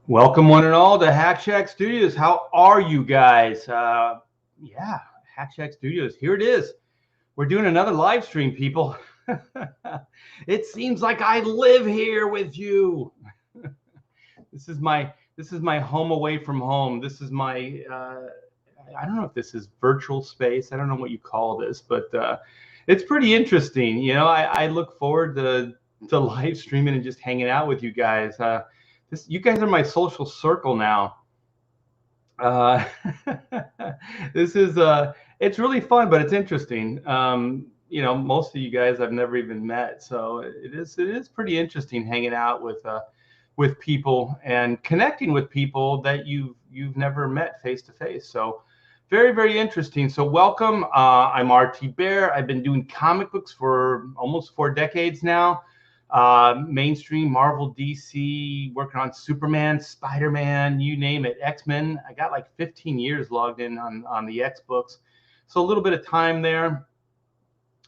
Welcome, one and all, to Hack Shack Studios. How are you guys? Yeah, Hack Shack Studios. Here it is. We're doing another live stream, people. It seems like I live here with you. This is my home away from home. This is my I don't know if this is virtual space. I don't know what you call this, but it's pretty interesting. I look forward to live streaming and just hanging out with you guys. You guys are my social circle now. Uh, this is it's really fun, but it's interesting. Most of you guys I've never even met, so it is pretty interesting hanging out with people and connecting with people that you've never met face to face. So very, very interesting. So welcome. I'm RT Bear. I've been doing comic books for almost 4 decades now. Mainstream, Marvel, DC, working on Superman, Spider-Man, you name it, X-Men. I got like 15 years logged in on the X books, so a little bit of time there.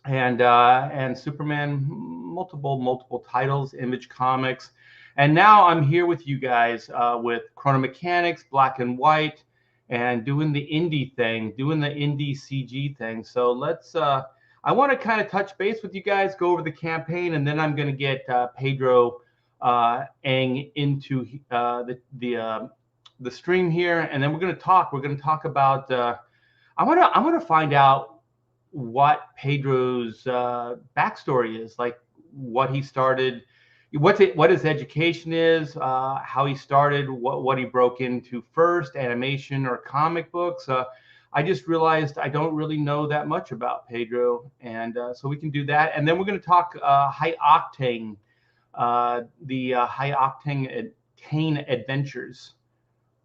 And Superman, multiple titles, Image Comics, and now I'm here with you guys with Chrono Mechanics, Black and White, and doing the indie thing, doing the indie CG thing. So let's. I want to kind of touch base with you guys, go over the campaign, and then I'm going to get Pedro Ang into the stream here, and then we're going to talk. We're going to talk about. I want to find out what Pedro's backstory is, like what he started, what his education is, how he started, what he broke into first, animation or comic books. I just realized I don't really know that much about Pedro, and so we can do that. And then we're going to talk High Octane, the High Octane adventures.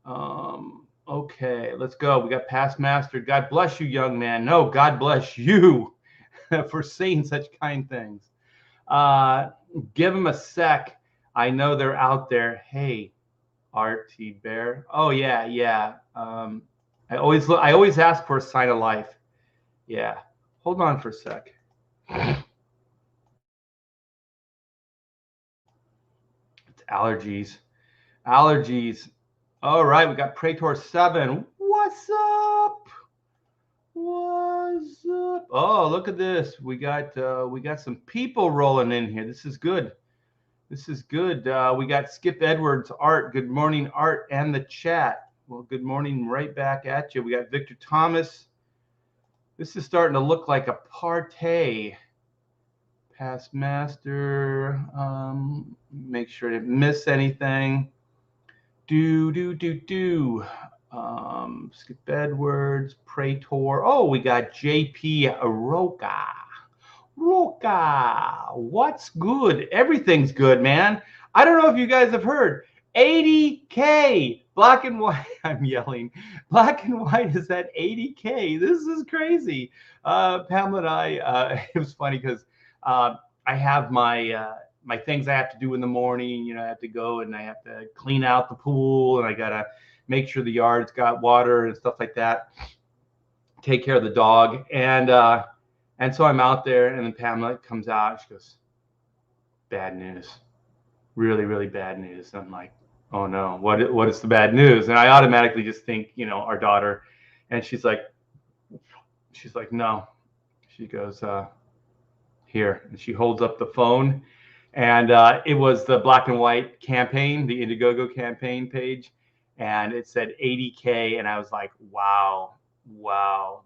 Okay, let's go. We got Past Master. God bless you, young man. No, God bless you for saying such kind things. Give them a sec. I know they're out there. Hey, RT Bear. Oh yeah. I always ask for a sign of life. Yeah. Hold on for a sec. It's allergies. Allergies. All right, we got Praetor 7. What's up? What's up? Oh, look at this. We got some people rolling in here. This is good. This is good. We got Skip Edwards, Art. Good morning, Art, and the chat. Well, good morning right back at you. We got Victor Thomas. This is starting to look like a party. Past Master. Make sure to miss anything. Skip Edwards, Praetor. Oh, we got JP Roca. What's good? Everything's good, man. I don't know if you guys have heard. 80K. Black and White. I'm yelling. Black and White is at 80K. This is crazy. Pamela and I, it was funny because I have my things I have to do in the morning. I have to go and I have to clean out the pool, and I got to make sure the yard's got water and stuff like that. Take care of the dog. And so I'm out there, and then Pamela comes out. She goes, bad news. Really, really bad news. And I'm like, oh no, what is the bad news? And I automatically just think, our daughter. And she's like, no. She goes, here. And she holds up the phone. And it was the Black and White campaign, the Indiegogo campaign page. And it said 80K. And I was like, wow,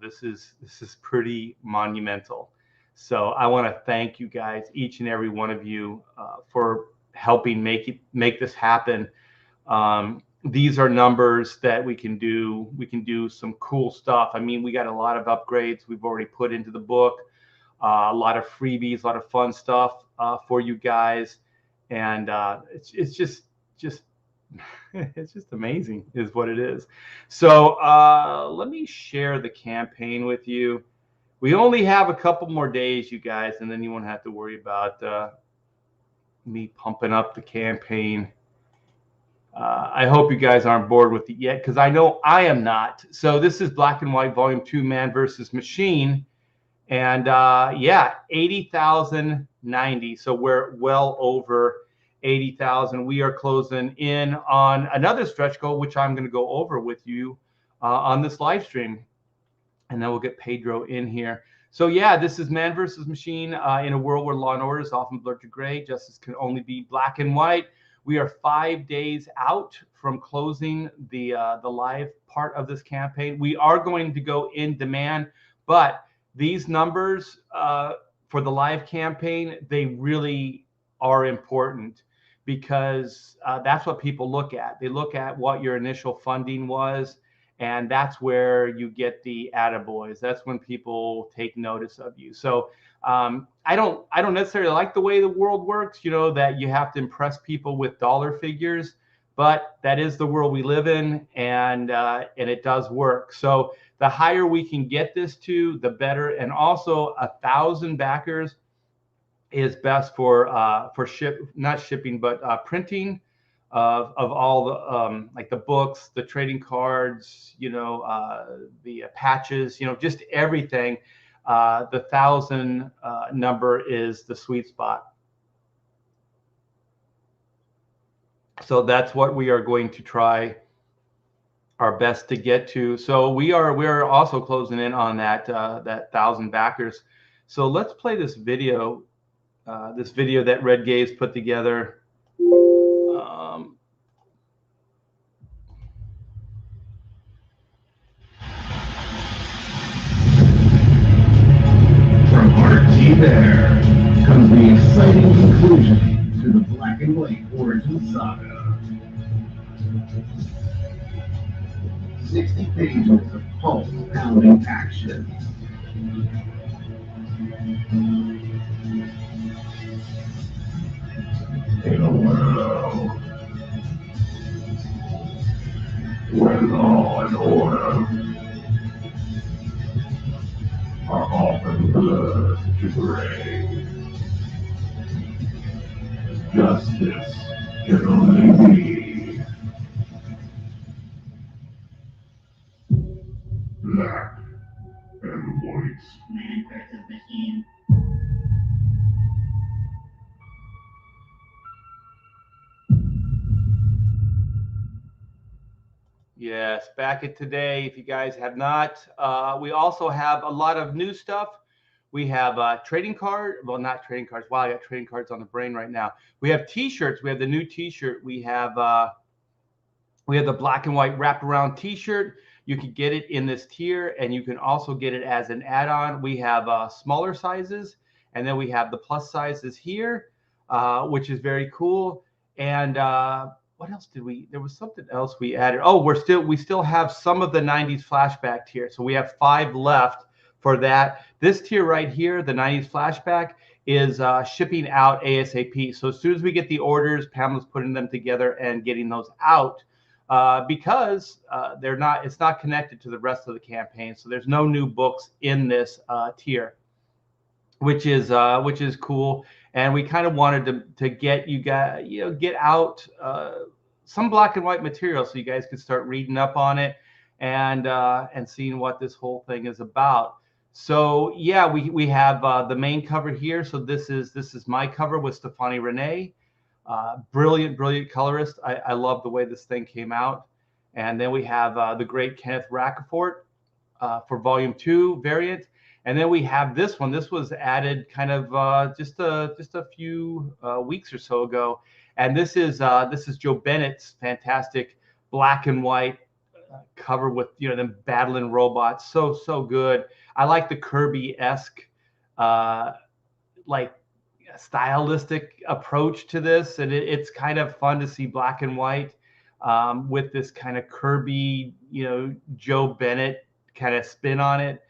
this is pretty monumental. So I want to thank you guys, each and every one of you, for helping make this happen. These are numbers that we can do. We can do some cool stuff. I mean, we got a lot of upgrades we've already put into the book, a lot of freebies, a lot of fun stuff for you guys, and it's just it's just amazing, is what it is. So let me share the campaign with you. We only have a couple more days, you guys, and then you won't have to worry about me pumping up the campaign. I hope you guys aren't bored with it yet, because I know I am not. So this is Black and White Volume 2, Man versus Machine. And yeah, 80,090. So we're well over 80,000. We are closing in on another stretch goal, which I'm going to go over with you on this live stream. And then we'll get Pedro in here. So yeah, this is man versus machine in a world where law and order is often blurred to gray. Justice can only be black and white. We are 5 days out from closing the live part of this campaign. We are going to go in demand, but these numbers for the live campaign, they really are important because that's what people look at. They look at what your initial funding was, and that's where you get the attaboys. That's when people take notice of you. So I don't necessarily like the way the world works, you know, that you have to impress people with dollar figures, but that is the world we live in, and it does work. So the higher we can get this to, the better. And also 1,000 backers is best for not shipping, but printing of all the like the books, the trading cards, you know, the patches, you know, just everything. The 1,000 number is the sweet spot. So that's what we are going to try our best to get to. So we're also closing in on that 1,000 backers. So let's play this video that Red Gaze put together. From RT there comes the exciting conclusion to the Black and White origin saga. 60 pages of pulse-pounding action. In a world where law and order are often blurred to gray, justice can only be black and white. Man versus machine. Yes, back at today. If you guys have not, we also have a lot of new stuff. We have trading card, well, not trading cards. Wow, I got trading cards on the brain right now. We have T-shirts. We have the new T-shirt. We have the black and white wraparound T-shirt. You can get it in this tier, and you can also get it as an add-on. We have smaller sizes, and then we have the plus sizes here, which is very cool. And what else did we? There was something else we added. Oh, we still have some of the 90s flashback tier. So we have 5 left for that. This tier right here, the 90s flashback, is shipping out ASAP. So as soon as we get the orders, Pamela's putting them together and getting those out because it's not connected to the rest of the campaign. So there's no new books in this tier, which is cool. And we kind of wanted to get you guys, get out some black and white material so you guys could start reading up on it and seeing what this whole thing is about. So yeah, we have the main cover here. So this is my cover with Stefani Renee, brilliant colorist. I love the way this thing came out. And then we have the great Kenneth Racafort for Volume 2 variant. And then we have this one. This was added kind of just a few weeks or so ago. And this is Joe Bennett's fantastic black and white cover with them battling robots. So good. I like the Kirby-esque like stylistic approach to this, and it's kind of fun to see black and white with this kind of Kirby, Joe Bennett kind of spin on it.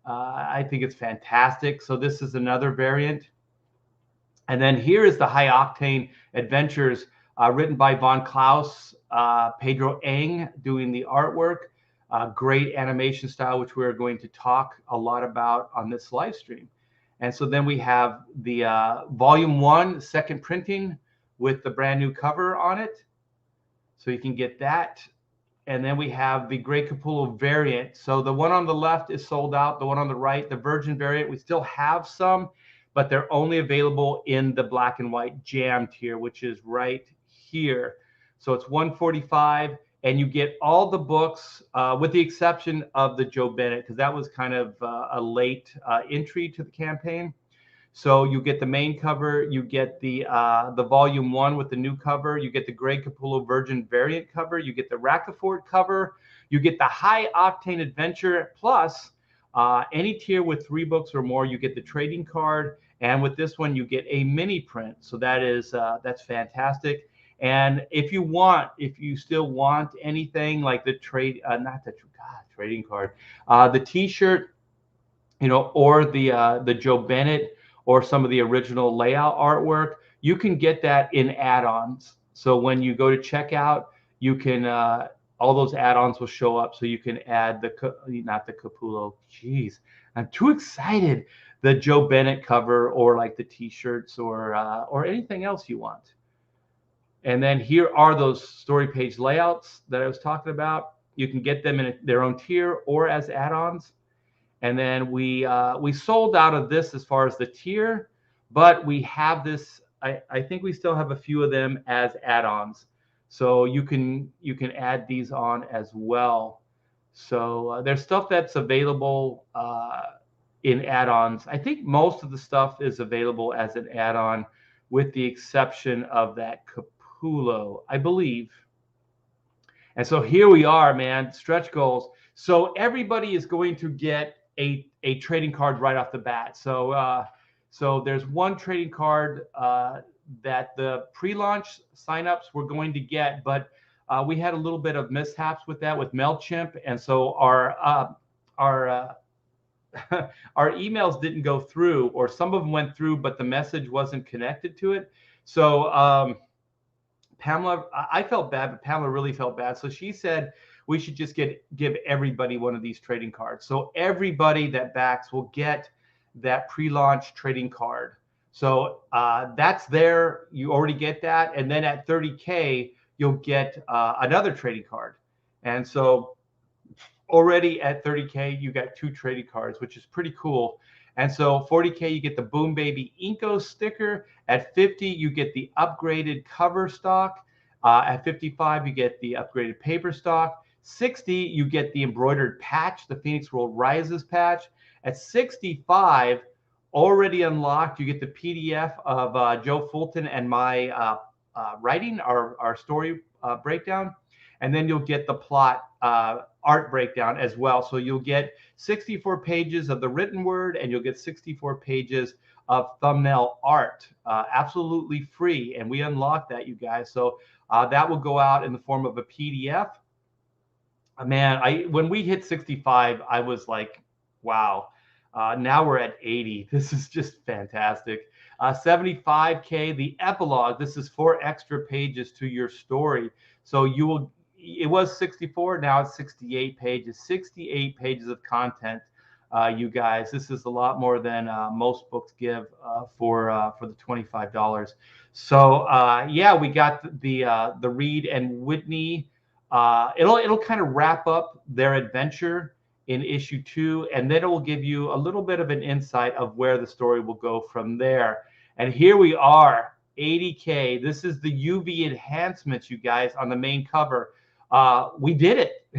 I think it's fantastic. So this is another variant. And then here is the High Octane Adventures written by Von Klaus, Pedro Ang doing the artwork. Great animation style, which we're going to talk a lot about on this live stream. And so then we have the Volume 1 second printing with the brand new cover on it. So you can get that. And then we have the Grey Capullo variant. So the one on the left is sold out. The one on the right, the Virgin variant, we still have some, but they're only available in the black and white jam tier, which is right here. So it's $145, and you get all the books with the exception of the Joe Bennett, because that was kind of a late entry to the campaign. So you get the main cover, you get the volume 1 with the new cover, you get the Greg Capullo Virgin variant cover, you get the Racquefort cover, you get the High Octane Adventure, plus any tier with 3 books or more, you get the trading card, and with this one you get a mini print. So that is that's fantastic. And if you still want anything like the trading card, the T-shirt, or the Joe Bennett, or some of the original layout artwork, you can get that in add-ons. So when you go to checkout, you can all those add-ons will show up. So you can add not the Capullo. Jeez, I'm too excited. The Joe Bennett cover, or like the T-shirts, or anything else you want. And then here are those story page layouts that I was talking about. You can get them in their own tier or as add-ons. And then we sold out of this as far as the tier, but we have this. I think we still have a few of them as add-ons, so you can add these on as well. So there's stuff that's available in add-ons. I think most of the stuff is available as an add-on, with the exception of that Capullo, I believe. And so here we are, man. Stretch goals. So everybody is going to get a trading card right off the bat. So so there's one trading card that the pre-launch signups were going to get, but we had a little bit of mishaps with that with MailChimp, and so our our emails didn't go through, or some of them went through, but the message wasn't connected to it. So Pamela, I felt bad, but Pamela really felt bad. So she said we should just give everybody one of these trading cards. So everybody that backs will get that pre-launch trading card. So that's there. You already get that. And then at 30K, you'll get another trading card. And so already at 30K, you got 2 trading cards, which is pretty cool. And so 40K, you get the Boom Baby Inko sticker. At 50, you get the upgraded cover stock. At 55, you get the upgraded paper stock. 60, you get the embroidered patch, the Phoenix World Rises patch. At 65, already unlocked, you get the PDF of Joe Fulton and my writing, our story breakdown. And then you'll get the plot art breakdown as well. So you'll get 64 pages of the written word, and you'll get 64 pages of thumbnail art, absolutely free. And we unlocked that, you guys. So that will go out in the form of a PDF. Man, when we hit 65, I was like, wow. Now we're at 80. This is just fantastic. 75K, the epilogue. This is 4 extra pages to your story. So it was 64, now it's 68 pages. 68 pages of content, you guys. This is a lot more than most books give for the $25. So yeah, we got the Reed and Whitney. It'll kind of wrap up their adventure in issue 2, and then it will give you a little bit of an insight of where the story will go from there. And here we are, 80K. This is the UV enhancements, you guys, on the main cover. We did it.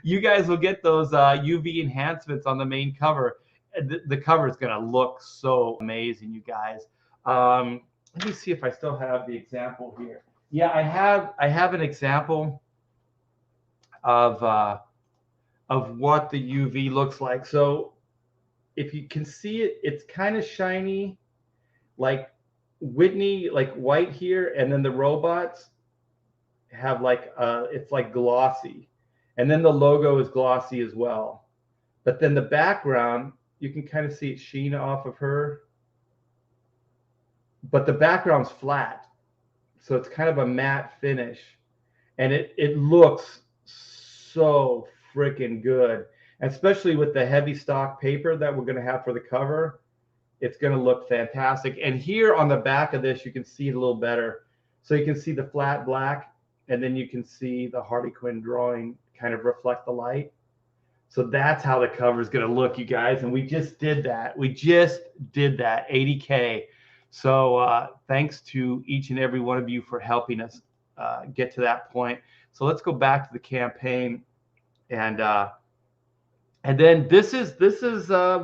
You guys will get those UV enhancements on the main cover. The cover is going to look so amazing, you guys. Let me see if I still have the example here. Yeah, I have an example of what the UV looks like. So if you can see it, it's kind of shiny, like Whitney, like white here, and then the robots have like it's like glossy, and then the logo is glossy as well. But then the background, you can kind of see it sheen off of her, but the background's flat, so it's kind of a matte finish, and it looks so freaking good, especially with the heavy stock paper that we're going to have for the cover. It's going to look fantastic. And here on the back of this, you can see it a little better. So you can see the flat black, and then you can see the Harley Quinn drawing kind of reflect the light. So that's how the cover is going to look, you guys. And we just did that. We just did that, 80K. So thanks to each and every one of you for helping us get to that point. So let's go back to the campaign. And then this is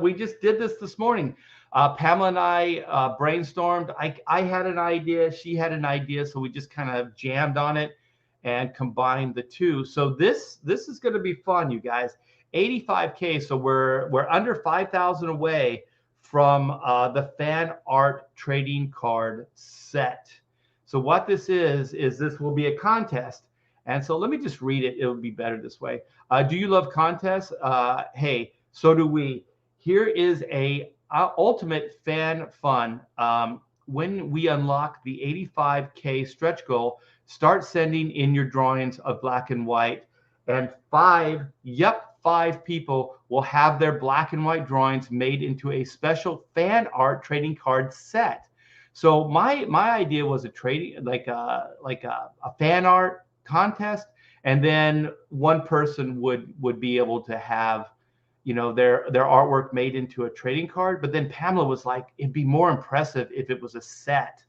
we just did this morning. Pamela and I brainstormed. I had an idea, she had an idea, so we just kind of jammed on it and combined the two. So this is going to be fun, you guys. 85K. So we're under 5,000 away from the fan art trading card set. So what this is this will be a contest. And so let me just read it. It'll be better this way. Do you love contests? Hey, so do we. Here is a ultimate fan fun. When we unlock the 85K stretch goal, start sending in your drawings of black and white. And five people will have their black and white drawings made into a special fan art trading card set. So my idea was a trading like a fan art contest, and then one person would be able to have, you know, their artwork made into a trading card. But then Pamela was like, it'd be more impressive if it was a set,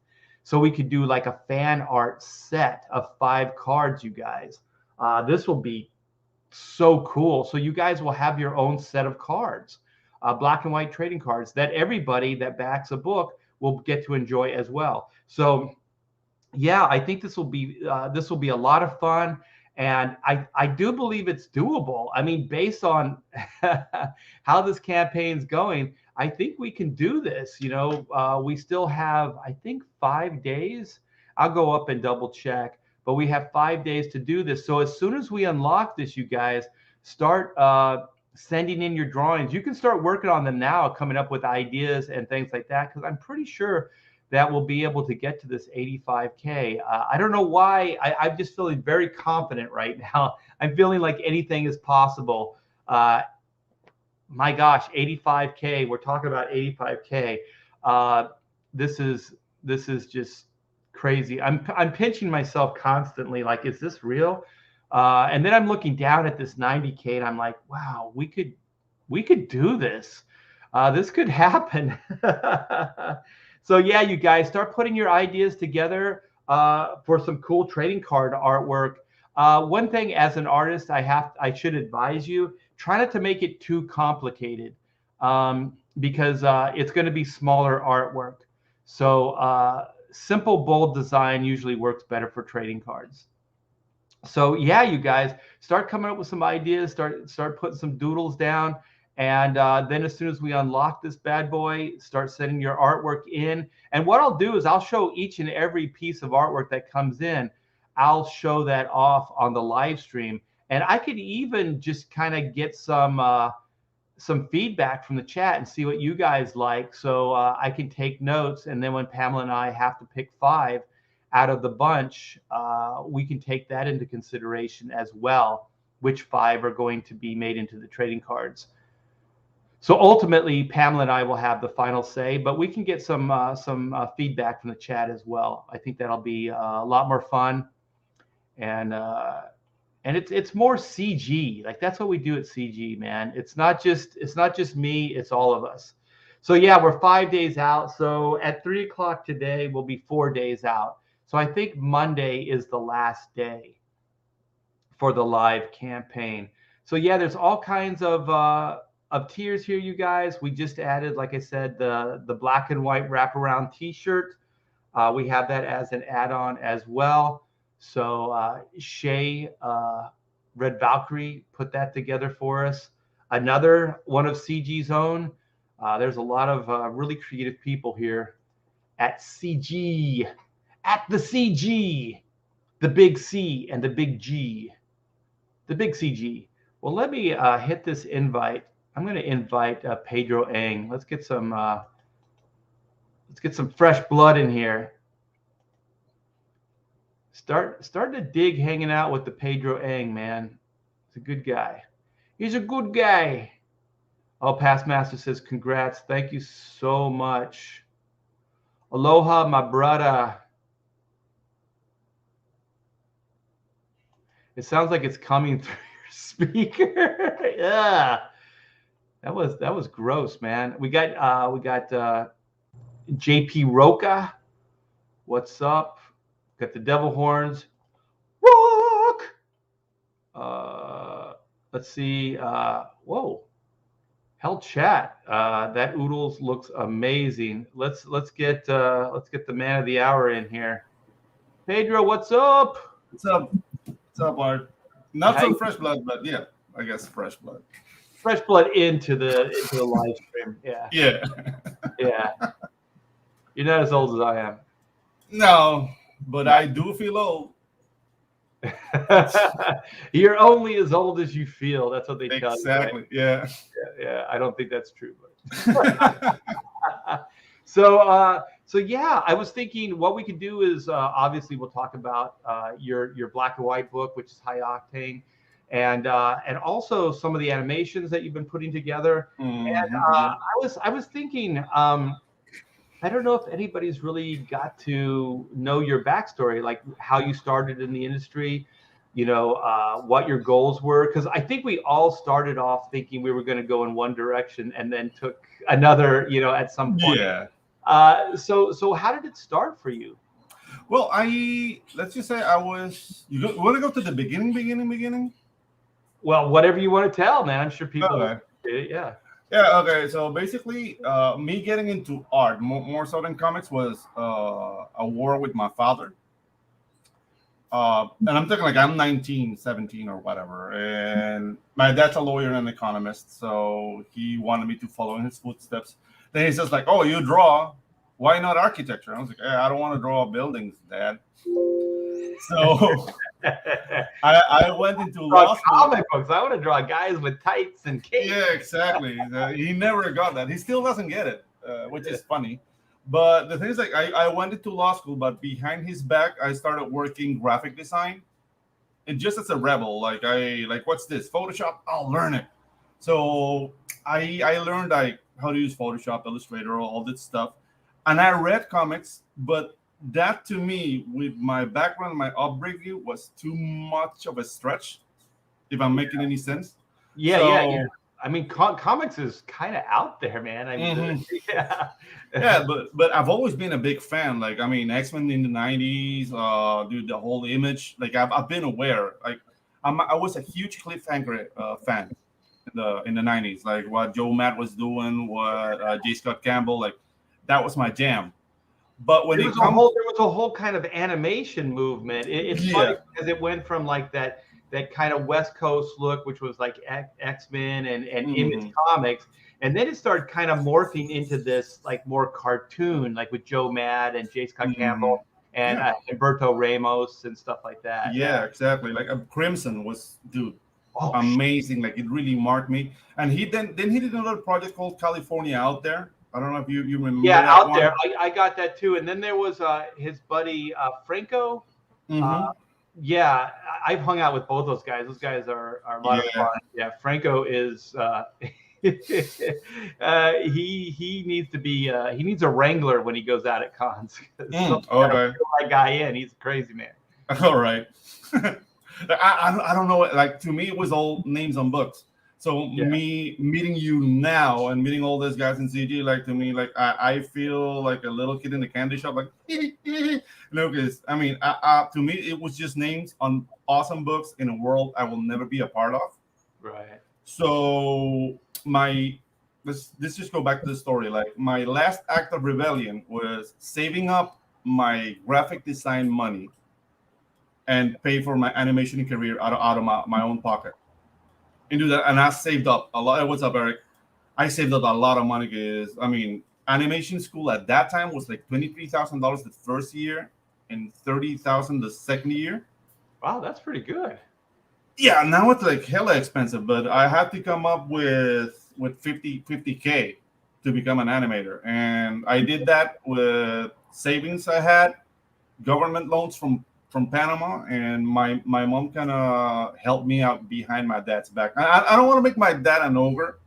so we could do like a fan art set of 5 cards, you guys. This will be so cool. So you guys will have your own set of cards, black and white trading cards that everybody that backs a book will get to enjoy as well. So yeah, I think this will be a lot of fun, and I do believe it's doable. I mean, based on how this campaign's going, I think we can do this. You know, we still have, I think, 5 days. I'll go up and double check, but we have 5 days to do this. So as soon as we unlock this, you guys start sending in your drawings. You can start working on them now, coming up with ideas and things like that, because I'm pretty sure that will be able to get to this 85K. I don't know why. I'm just feeling very confident right now. I'm feeling like anything is possible. My gosh, 85K. We're talking about 85K. This is just crazy. I'm pinching myself constantly. Like, is this real? And then I'm looking down at this 90K, and I'm like, wow, we could do this. This could happen. So yeah, you guys start putting your ideas together for some cool trading card artwork. One thing as an artist, I should advise you, try not to make it too complicated, because it's going to be smaller artwork. So simple, bold design usually works better for trading cards. So yeah, you guys start coming up with some ideas, start putting some doodles down. And then as soon as we unlock this bad boy, start sending your artwork in. And what I'll do is I'll show each and every piece of artwork that comes in. I'll show that off on the live stream. And I could even just kind of get some feedback from the chat and see what you guys like. So I can take notes. And then when Pamela and I have to pick 5 out of the bunch, we can take that into consideration as well, which 5 are going to be made into the trading cards. So ultimately, Pamela and I will have the final say, but we can get some feedback from the chat as well. I think that'll be a lot more fun, and it's more CG. Like, that's what we do at CG, man. It's not just me. It's all of us. So yeah, we're 5 days out. So at 3 o'clock today, we'll be 4 days out. So I think Monday is the last day for the live campaign. So yeah, there's all kinds of tiers here, you guys. We just added, like I said, the black and white wraparound T-shirt. We have that as an add-on as well. So Shay, Red Valkyrie, put that together for us. Another one of CG's own. There's a lot of really creative people here at CG, at the CG, the big C and the big G, the big CG. Well, let me hit this invite. I'm going to invite Pedro Ang. Let's get some fresh blood in here. Start to dig hanging out with the Pedro Ang, man. He's a good guy. He's a good guy. Oh, Past Master says, congrats. Thank you so much. Aloha, my brother. It sounds like it's coming through your speaker. Yeah, that was gross, man. We got JP Roca. What's up? Got the devil horns. Rock. Let's see. Whoa. Hell chat. That oodles looks amazing. Let's get the man of the hour in here. Pedro, what's up? What's up? What's up, Art? Not so fresh blood, but yeah, I guess fresh blood. Fresh blood into the live stream. Yeah. Yeah. Yeah. You're not as old as I am. No, but I do feel old. You're only as old as you feel. That's what they tell you. Exactly. Right? Yeah. Yeah. I don't think that's true, but so yeah, I was thinking what we could do is obviously we'll talk about your black and white book, which is High Octane, and also some of the animations that you've been putting together. Mm-hmm. And I was thinking, I don't know if anybody's really got to know your backstory, like how you started in the industry, what your goals were, because I think we all started off thinking we were going to go in one direction and then took another, at some point. Yeah. So how did it start for you? Well, let's just say you want to go to the beginning? Well, whatever you want to tell, man. I'm sure people Okay. did it. Yeah. Yeah, okay. So basically, me getting into art, more so than comics, was a war with my father. And I'm thinking like I'm 19, 17 or whatever. And my dad's a lawyer and an economist, so he wanted me to follow in his footsteps. Then he says like, oh, you draw. Why not architecture? I was like, hey, I don't want to draw buildings, Dad. So I went into law school. Comic books. I want to draw guys with tights and capes. Yeah, exactly. He never got that. He still doesn't get it, which is funny. But the thing is, like, I went into law school, but behind his back, I started working graphic design. And just as a rebel, what's this? Photoshop? I'll learn it. So I learned like how to use Photoshop, Illustrator, all this stuff. And I read comics, but that to me, with my background, my upbringing, was too much of a stretch, if I'm making any sense. Yeah. I mean, comics is kind of out there, man. I mean, yeah, but I've always been a big fan. Like, I mean, X-Men in the 90s, dude, the whole Image. Like, I've been aware. Like, I was a huge Cliffhanger fan in the 90s. Like, what Joe Matt was doing, what J. Scott Campbell, like, that was my jam. But when there was a whole kind of animation movement. It's funny because it went from like that kind of West Coast look, which was like X-Men and Image Comics, and then it started kind of morphing into this like more cartoon, like with Joe Mad and J. Scott Campbell and Humberto Ramos and stuff like that. Yeah, exactly. Like Crimson was, dude, amazing. Like it really marked me. And he did another project called California Out There. I don't know if you remember. Yeah, that Out one. There. I got that too. And then there was his buddy Franco. Yeah, I've hung out with both those guys. Those guys are a lot of fun. Yeah, Franco is he needs to be he needs a wrangler when he goes out at cons. Okay. That guy in, he's a crazy man. All right. I don't know. Like to me, it was all names on books. So me meeting you now and meeting all these guys in CG, like to me, like I feel like a little kid in the candy shop, like because I mean, to me, it was just names on awesome books in a world I will never be a part of. Right. So let's just go back to the story. Like my last act of rebellion was saving up my graphic design money and pay for my animation career out of my own pocket. And do that, and I saved up a lot. What's up, Eric? I saved up a lot of money because I mean, animation school at that time was like $23,000 the first year and $30,000 the second year. Wow, that's pretty good. Yeah, now it's like hella expensive, but I had to come up with 50K to become an animator, and I did that with savings I had, government loans from Panama, and my mom kind of helped me out behind my dad's back. I don't want to make my dad an ogre.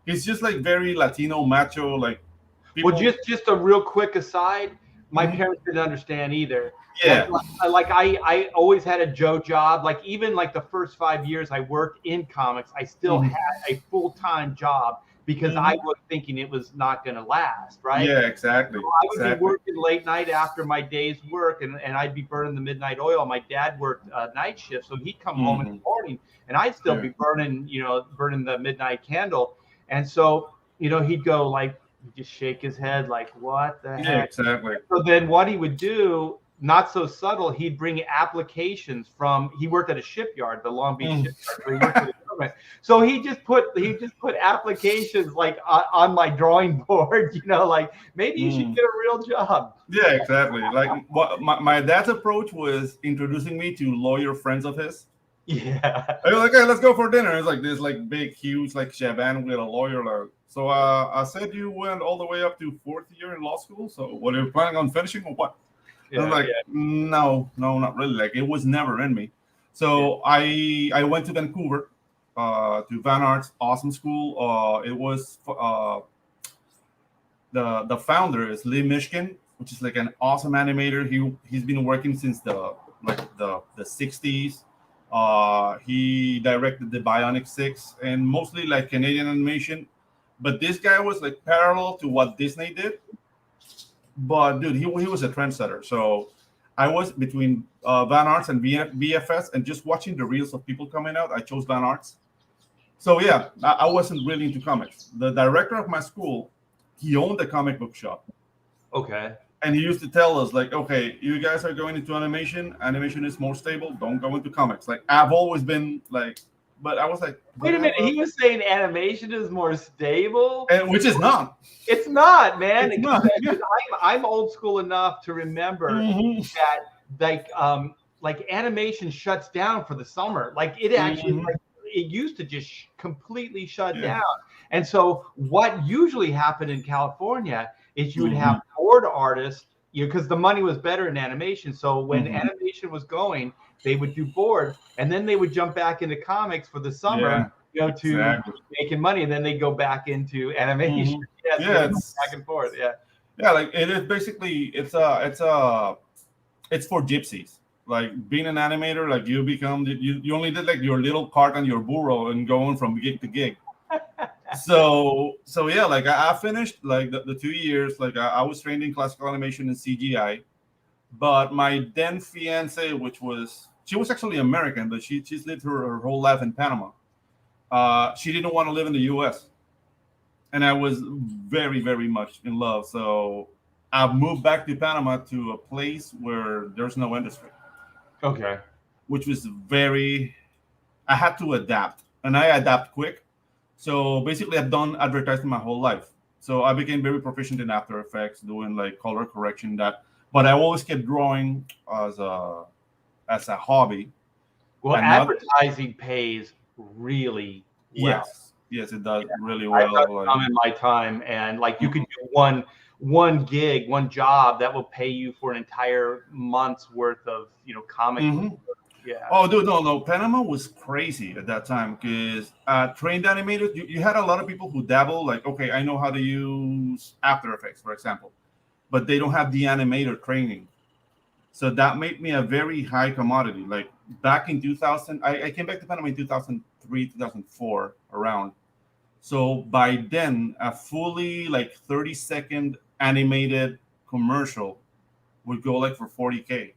He's just like very Latino macho, like people. Well, just a real quick aside. My parents didn't understand either. Yeah. I always had a Joe job. Like even like the first 5 years I worked in comics, I still Mhm. had a full-time job because I Mhm. was thinking it was not going to last, right? Yeah, exactly. I would be Exactly. working late night after my day's work, and I'd be burning the midnight oil. My dad worked night shift, so he'd come home in the Mhm. morning, and I'd still Yeah. be burning, burning the midnight candle. And so, he'd go like, he'd just shake his head like, "What the Yeah, heck?" exactly. So then what he would do, not so subtle, he'd bring applications from, he worked at a shipyard, the Long Beach Mm. shipyard. So he worked for the government. So he just put applications like on my drawing board, like maybe you should Mm. get a real job. Yeah, exactly. Like what my dad's approach was introducing me to lawyer friends of his. Yeah. I was like, hey, let's go for dinner. It's like this like big, huge like Chaban with a lawyer. Like, so I said you went all the way up to fourth year in law school. So what are you planning on finishing or what? And I'm Yeah. like, no, not really. Like it was never in me. Yeah. So I went to Vancouver, to Van Art's awesome school. It was the founder is Lee Mishkin, which is like an awesome animator. He's been working since the 60s. He directed the Bionic Six and mostly like Canadian animation. But this guy was like parallel to what Disney did. But dude, he was a trendsetter. So I was between Van Arts and VFS, and just watching the reels of people coming out, I chose Van Arts. So yeah, I wasn't really into comics. The director of my school, he owned a comic book shop, Okay. and he used to tell us like, okay, you guys are going into animation. Animation is more stable. Don't go into comics. Like I've always been like, but I was like, Wait but a minute. He was saying animation is more stable. and which is not. It's not, man. It's not. Yeah. I'm old school enough to remember Mhm. that like animation shuts down for the summer. Like it actually Mhm. like it used to just completely shut Yeah. down. And so what usually happened in California is you would have Mhm. board artists, because the money was better in animation. So when Mhm. animation was going, they would do boards, and then they would jump back into comics for the summer, Yeah. to Exactly. keep making money, and then they go back into animation. Mhm. Yeah, so Yeah. they go back and forth. Yeah. Yeah, like it is basically it's for gypsies. Like being an animator, like you only did like your little cart on your burro and going from gig to gig. So yeah, like I finished like the 2 years. Like I was trained in classical animation and CGI, but my then fiance, she was actually American, but she's lived her whole life in Panama. She didn't want to live in the U.S. and I was very, very much in love. So I moved back to Panama to a place where there's no industry, Okay. which was very. I had to adapt, and I adapt quick. So basically, I've done advertising my whole life. So I became very proficient in After Effects, doing like color correction. But I always kept drawing as a hobby. Well, And now, advertising pays really well. yes, it does really I've done well. Like, some in my time, and like you could do one gig, one job that will pay you for an entire month's worth of comic book mhm. work. Yeah. Oh, dude, no. Panama was crazy at that time because trained animators, you had a lot of people who dabble, like, okay, I know how to use After Effects, for example, but they don't have the animator training. So that made me a very high commodity. Like back in 2000, I came back to Panama in 2003, 2004, around. So by then, a fully like 30-second animated commercial would go like for 40K.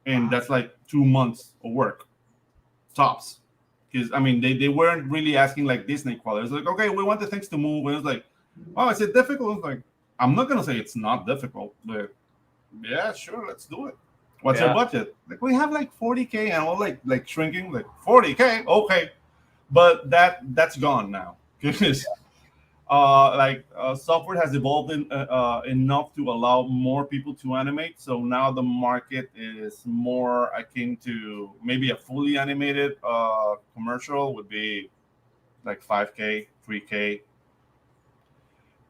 And Wow. that's like 2 months of work tops. Because I mean, they weren't really asking like Disney quality. It's like, okay, we want the things to move. And it's like, oh, is it difficult? It's like, I'm not gonna say it's not difficult, but yeah, sure, let's do it. What's your Yeah. budget? Like we have like 40K and all like shrinking, like 40K, okay. But that's gone now. Because software has evolved enough to allow more people to animate. So now the market is more akin to maybe a fully animated commercial would be like 5K, 3K,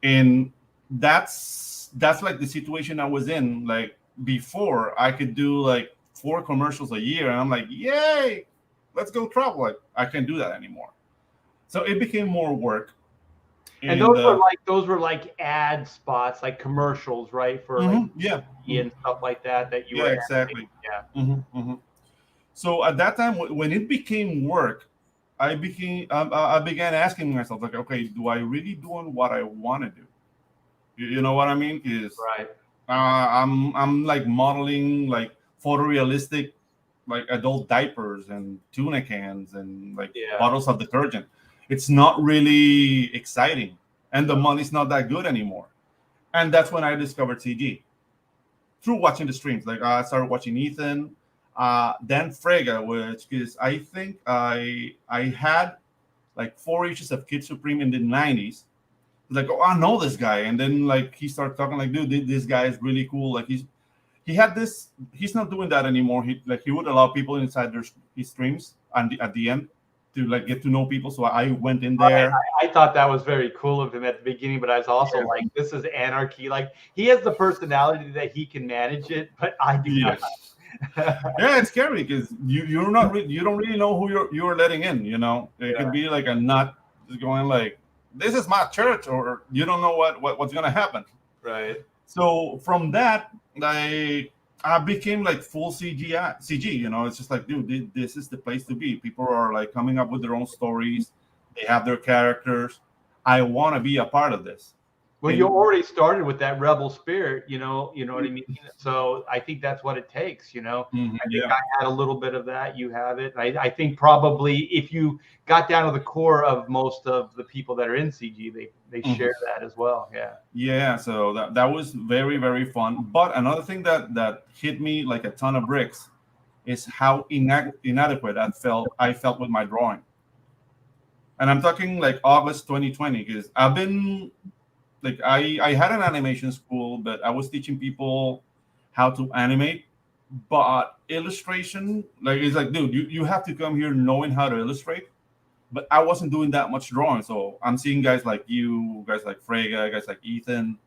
and that's like the situation I was in. Like before, I could do like 4 commercials a year, and I'm like, yay, let's go travel. Like I can't do that anymore. So it became more work. And those were like ad spots, like commercials, right? For like yeah, and stuff like that you yeah, were exactly. animating. Yeah. So at that time, when it became work, I began asking myself, like, okay, do I really doing what I want to do? You know what I mean? Is Right. I'm like modeling like photorealistic like adult diapers and tuna cans and like Yeah. bottles of detergent. It's not really exciting, and the money's not that good anymore. And that's when I discovered CG through watching the streams. Like I started watching Ethan, Dan Frega, which is I think I had like 4 issues of Kid Supreme in the '90s. Like, oh, I know this guy, and then like he started talking like, dude, this guy is really cool. Like he had this. He's not doing that anymore. He would allow people inside his streams and at the end to like get to know people. So I went in there. I thought that was very cool of him at the beginning, but I was also like, this is anarchy. Like he has the personality that he can manage it, but I do not. Yeah, it's scary because you don't really know who you're letting in. You know, it could be like a nut just going like, this is my church, or you don't know what's gonna happen. Right. So from that, I became like full CG. You know, it's just like, dude, this is the place to be. People are like coming up with their own stories. They have their characters. I want to be a part of this. Well, you already started with that rebel spirit, you know what I mean? So I think that's what it takes, you know. I think I had a little bit of that. You have it. I think probably if you got down to the core of most of the people that are in CG, they share that as well. Yeah. Yeah. So that was very, very fun. But another thing that hit me like a ton of bricks is how inadequate I felt with my drawing. And I'm talking like August 2020, because I've been like I had an animation school, but I was teaching people how to animate. But illustration, like it's like, dude, you have to come here knowing how to illustrate. But I wasn't doing that much drawing. So I'm seeing guys like you, guys like Frega, guys like Ethan,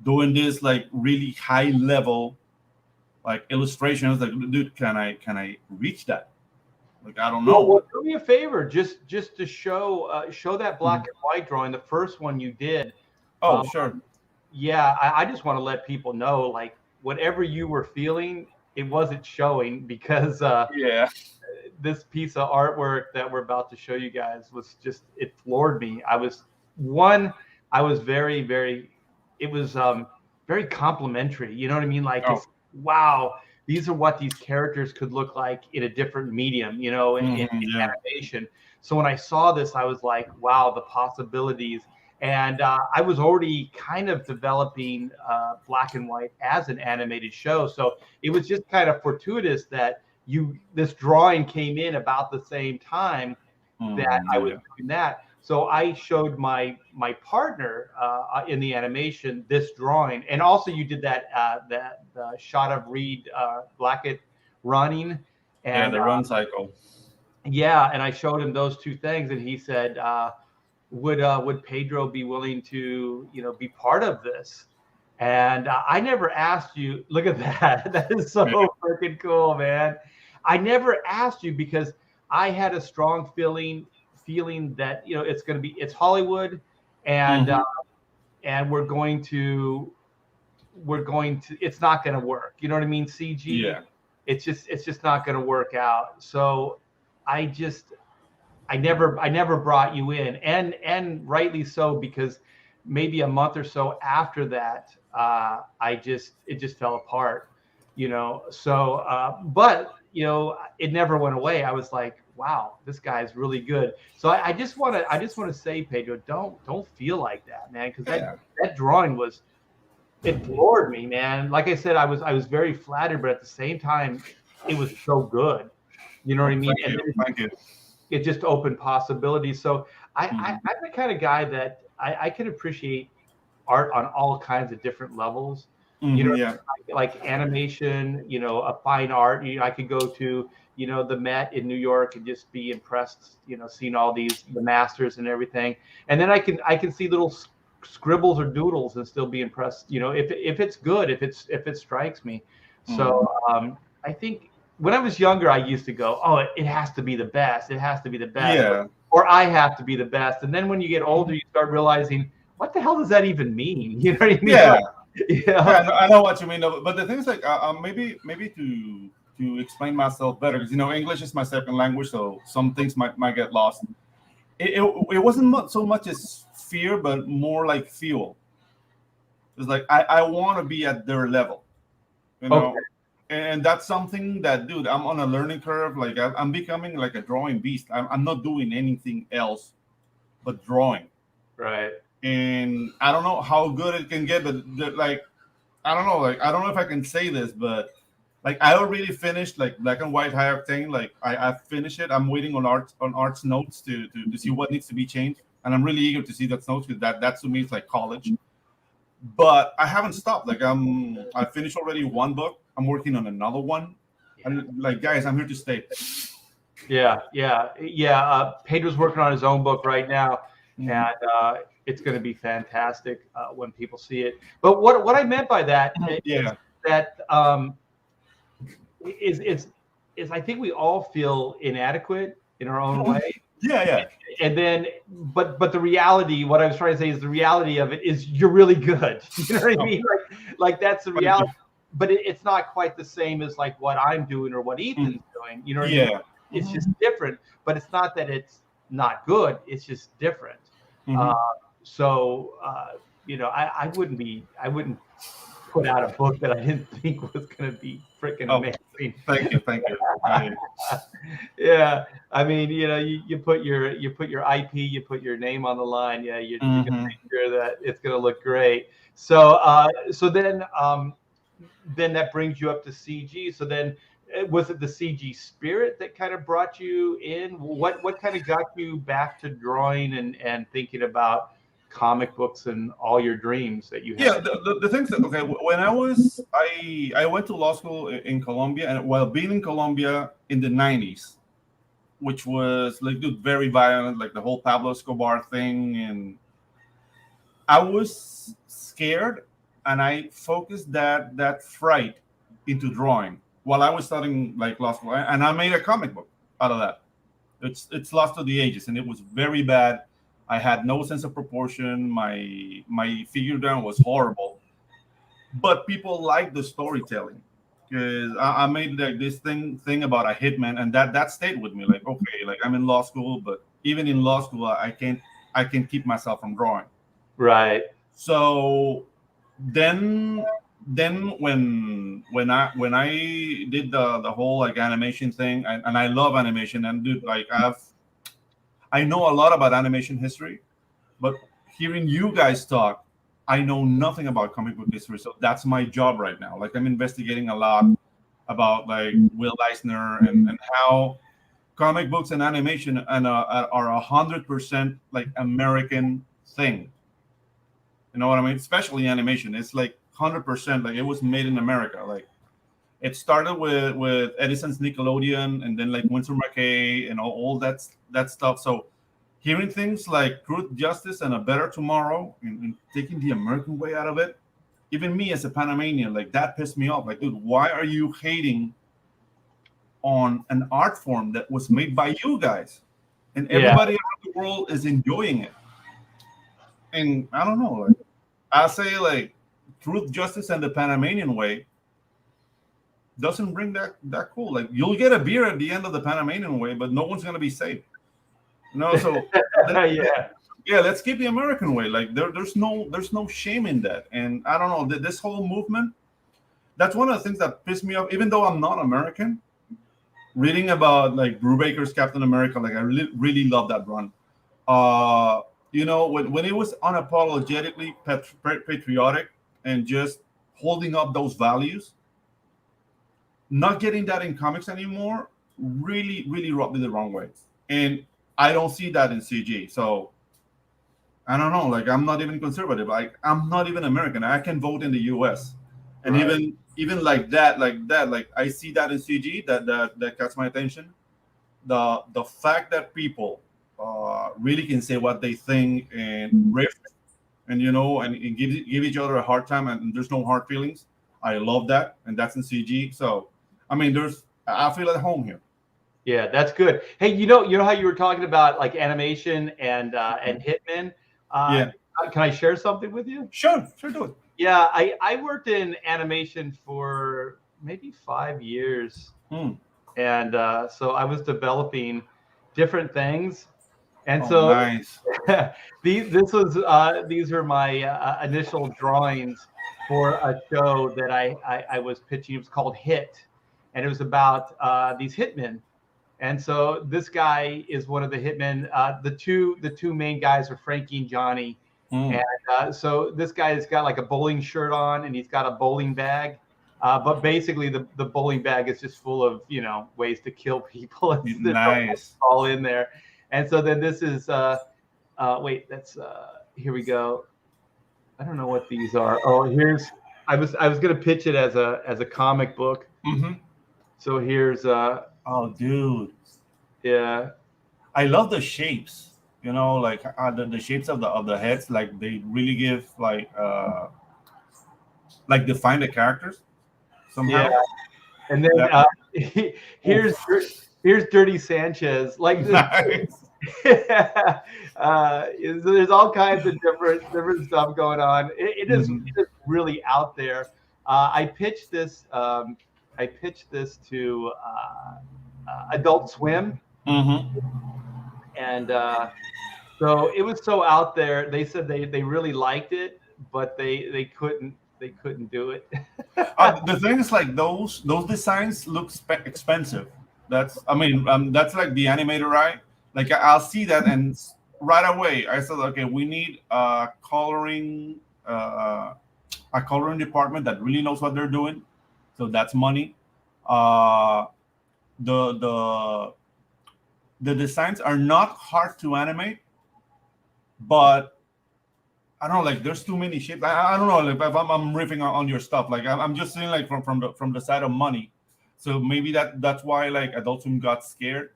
doing this like really high level like illustrations. Like, dude, can I reach that? Like, I don't know. Well, do me a favor, just to show that black and white drawing, the first one you did. Oh, sure. Yeah, I just want to let people know, like, whatever you were feeling, it wasn't showing, because this piece of artwork that we're about to show you guys was just, it floored me. I was very, very, it was very complimentary. You know what I mean? Like, it's, wow, these are what these characters could look like in a different medium, you know, in animation. So when I saw this, I was like, wow, the possibilities. And I was already kind of developing black and white as an animated show. So it was just kind of fortuitous that this drawing came in about the same time that I was doing that. So I showed my partner in the animation this drawing, and also you did that shot of Reed Blackett running, and the run cycle. Yeah, and I showed him those two things, and he said, would Pedro be willing to, you know, be part of this? And I never asked you. Look at that. That is so freaking cool, man. I never asked you because I had a strong feeling that, you know, it's Hollywood, and and we're going to it's not going to work. You know what I mean? CG. Yeah. It's just not going to work out. So I never brought you in, and rightly so, because maybe a month or so after that, it just fell apart, you know. So, but you know, it never went away. I was like, wow, this guy's really good. So I just want to say, Pedro, don't feel like that, man, because that drawing it floored me, man. Like I said, I was very flattered, but at the same time, it was so good. You know what I mean? Thank you. It just opened possibilities. So I'm the kind of guy that I can appreciate art on all kinds of different levels. You know, like animation, you know, a fine art. You know, I could go to, you know, the Met in New York and just be impressed, you know, seeing all the masters and everything. And then I can see little scribbles or doodles and still be impressed, you know, if it's good, if it strikes me. So I think when I was younger, I used to go, oh, it has to be the best. It has to be the best. Yeah. or I have to be the best. And then when you get older, you start realizing, what the hell does that even mean? You know what I mean? Yeah, Yeah. yeah, I know what you mean. But the thing is, like, maybe to explain myself better, because English is my second language, so some things might get lost. It wasn't so much as fear, but more like fuel. It's like I want to be at their level, you Okay. know, and that's something that, dude, I'm on a learning curve. Like I'm becoming like a drawing beast. I'm not doing anything else but drawing, Right. and I don't know how good it can get, but like I don't know, like I don't know if I can say this, but like I already finished like Black and White High Octane. Like I finished it. I'm waiting on Art's notes to see what needs to be changed, and I'm really eager to see that notes, because that to me is like college. But I haven't stopped. Like I finished already one book. I'm working on another one. And like, guys, I'm here to stay. Yeah, yeah, yeah. Pedro's working on his own book right now, Mhm. and it's going to be fantastic when people see it. But what I meant by that Yeah. that is I think we all feel inadequate in our own way, Yeah. and then but the reality, what I was trying to say is the reality of it is you're really good. You know what I Oh, mean? Like that's the thank you. reality. But it's not quite the same as like what I'm doing or what Ethan's doing. You know what I mean? Yeah. It's just different. But it's not that it's not good. It's just different. Mhm. So I wouldn't put out a book that I didn't think was going to be freaking Oh, amazing. thank you. Yeah, I mean, you put your IP, you put your name on the line. Yeah, you're going to Mhm. make sure that it's going to look great. So then that brings you up to CG. So then, was it the CG spirit that kind of brought you in? What kind of got you back to drawing and thinking about comic books and all your dreams that you Yeah, had? the things that, okay, when I went to law school in Colombia, and while being in Colombia in the 90s, which was like, dude, very violent, like the whole Pablo Escobar thing, and I was scared, and I focused that fright into drawing while I was studying like law school, and I made a comic book out of that. It's Lost to the Ages, and it was very bad. I had no sense of proportion. My figure drawing was horrible, but people liked the storytelling, because I made like this thing about a hitman, and that stayed with me. Like, okay, like I'm in law school, but even in law school, I can keep myself from drawing. Right. So then when I did the whole like animation thing, and I love animation, and dude, like I know a lot about animation history, but hearing you guys talk, I know nothing about comic book history. So that's my job right now. Like I'm investigating a lot about like Will Eisner, and how comic books and animation are 100% like American thing. You know what I mean? Especially animation. It's like 100% like it was made in America. Like it started with Edison's Nickelodeon, and then like Winsor McKay and all that stuff. So hearing things like Truth, Justice, and a Better Tomorrow, and taking the American way out of it, even me as a Panamanian, like that pissed me off. Like, dude, why are you hating on an art form that was made by you guys, and Yeah. everybody around the world is enjoying it? And I don't know, like I say, like Truth, Justice, and the Panamanian way doesn't bring that cool. Like you'll get a beer at the end of the Panamanian way, but no one's gonna be safe. No, so Yeah. yeah, let's keep the American way. Like there's no shame in that. And I don't know, this whole movement. That's one of the things that pissed me off. Even though I'm not American, reading about like Brubaker's Captain America, like I really love that run. Uh, when it was unapologetically patriotic and just holding up those values, not getting that in comics anymore really rubbed me the wrong way. And I don't see that in CG. So I don't know. Like I'm not even conservative. Like I'm not even American. I can vote in the U.S. And Right. even like I see that in CG. That catch my attention. The fact that people really can say what they think and riff, and and give each other a hard time, and there's no hard feelings. I love that, and that's in CG. So I mean, I feel at home here. Yeah, that's good. Hey, you know how you were talking about like animation and Hitman? Uh, Yeah, can I share something with you? sure, sure, do it. Yeah, I worked in animation for maybe 5 years, Hmm. and so I was developing different things, and Oh, so nice. these are my initial drawings for a show that I was pitching. It was called Hit, and it was about these hitmen. And so this guy is one of the hitmen. The two main guys are Frankie and Johnny. And Hmm. so this guy has got like a bowling shirt on, and he's got a bowling bag. But basically, the bowling bag is just full of ways to kill people. It's Nice. all in there. And so then this is wait, that's here we go. I don't know what these are. Oh, here's I was gonna pitch it as a comic book. Hmm. So here's Oh, dude, yeah. I love the shapes. You know, like the shapes of the heads. Like they really give like define the characters Yeah, somehow. and then Yeah. here's Oof. here's Dirty Sanchez. Like this, Nice. there's all kinds of different stuff going on. Mhm. It is really out there. I pitched this. I pitched this to Adult Swim, Mhm. and so it was so out there. They said they really liked it, but they couldn't do it. The thing is, like those designs look expensive. That's I mean that's like the animator, right? Like I'll see that and right away I said, okay, we need a coloring department that really knows what they're doing. So that's money. Uh, the the the designs are not hard to animate, but I don't know, like there's too many shapes. I don't know, like if I'm riffing on your stuff. Like I'm just saying, like from the side of money. So maybe that's why like Adult Swim got scared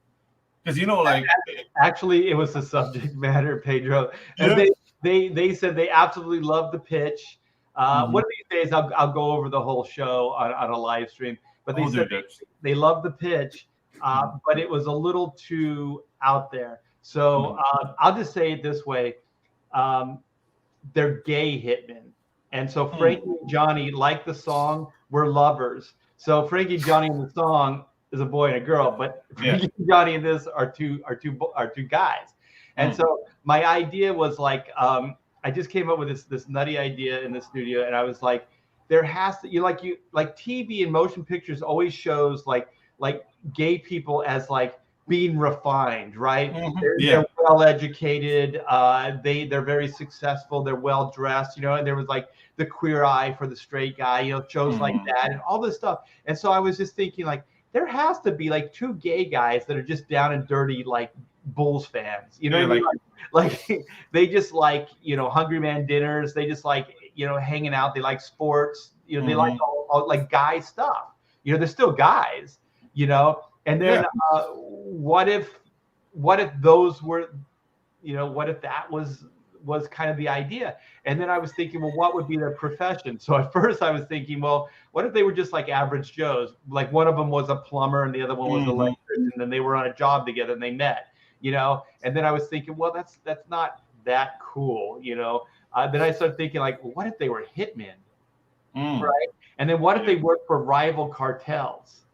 because like Actually, it was the subject matter, Pedro, and yeah. they said they absolutely loved the pitch. One Mhm. of these days, I'll go over the whole show on a live stream. But they Oh, said dude, that's they loved the pitch, but it was a little too out there. So mhm. I'll just say it this way: um, they're gay hitmen, and so Mm. Frankie and Johnny, like the song, were lovers. So Frankie and Johnny in the song is a boy and a girl, but Yeah. Frankie and Johnny in this are two guys. And Mm. so my idea was like, I just came up with this nutty idea in the studio, and I was like, there has to you like TV and motion pictures always shows like gay people as like being refined, right? Mhm. They're Yeah. well educated, they're very successful, they're well dressed, and there was like the Queer Eye for the straight guy, shows like Mhm. that and all this stuff. And so I was just thinking like there has to be like two gay guys that are just down and dirty like Bulls fans. You know Yeah. what I mean? Like. Like they just like, Hungry Man dinners. They just like, hanging out. They like sports. They like Mhm. all like guy stuff. They're still guys, and then Yeah. what if those were, what if that was kind of the idea? And then I was thinking, well, what would be their profession? So at first I was thinking, well, what if they were just like average Joes? Like one of them was a plumber and the other one was an Mhm. electrician, and then they were on a job together and they met, And then I was thinking, well, that's not that cool, Then I started thinking, like, well, what if they were hitmen, Mm. right? And then what if Yeah. they worked for rival cartels?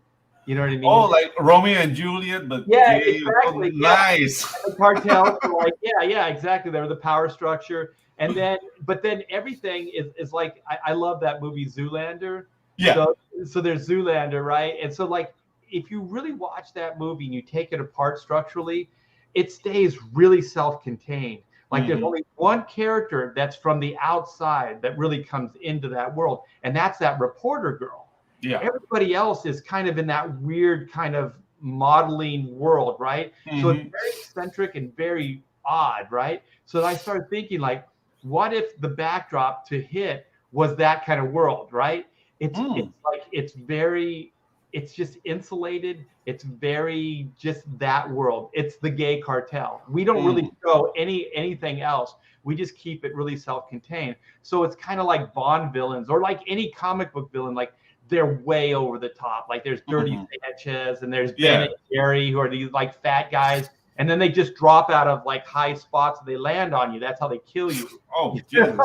You know what I Oh, mean? like Romeo and Juliet, but Yeah, gay. Oh, exactly. Yeah, nice. the cartels were like, yeah, exactly. They were the power structure. And then, but then everything is like, I love that movie Zoolander. Yeah. So there's Zoolander, right? And so like, if you really watch that movie and you take it apart structurally, it stays really self-contained. Like there's Mhm. only one character that's from the outside that really comes into that world, and that's that reporter girl. Yeah. Everybody else is kind of in that weird kind of modeling world, right? So it's Mhm. very eccentric and very odd, right? So I started thinking, like, what if the backdrop to Hit was that kind of world, right? It's Mm. like it's just insulated. It's very just that world. It's the gay cartel. We don't really Mm. show anything else. We just keep it really self-contained. So it's kind of like Bond villains or like any comic book villain. Like they're way over the top. Like there's Dirty Sanchez and there's Ben Yeah. and Jerry, who are these like fat guys, and then they just drop out of like high spots and they land on you. That's how they kill you. Oh, Jesus.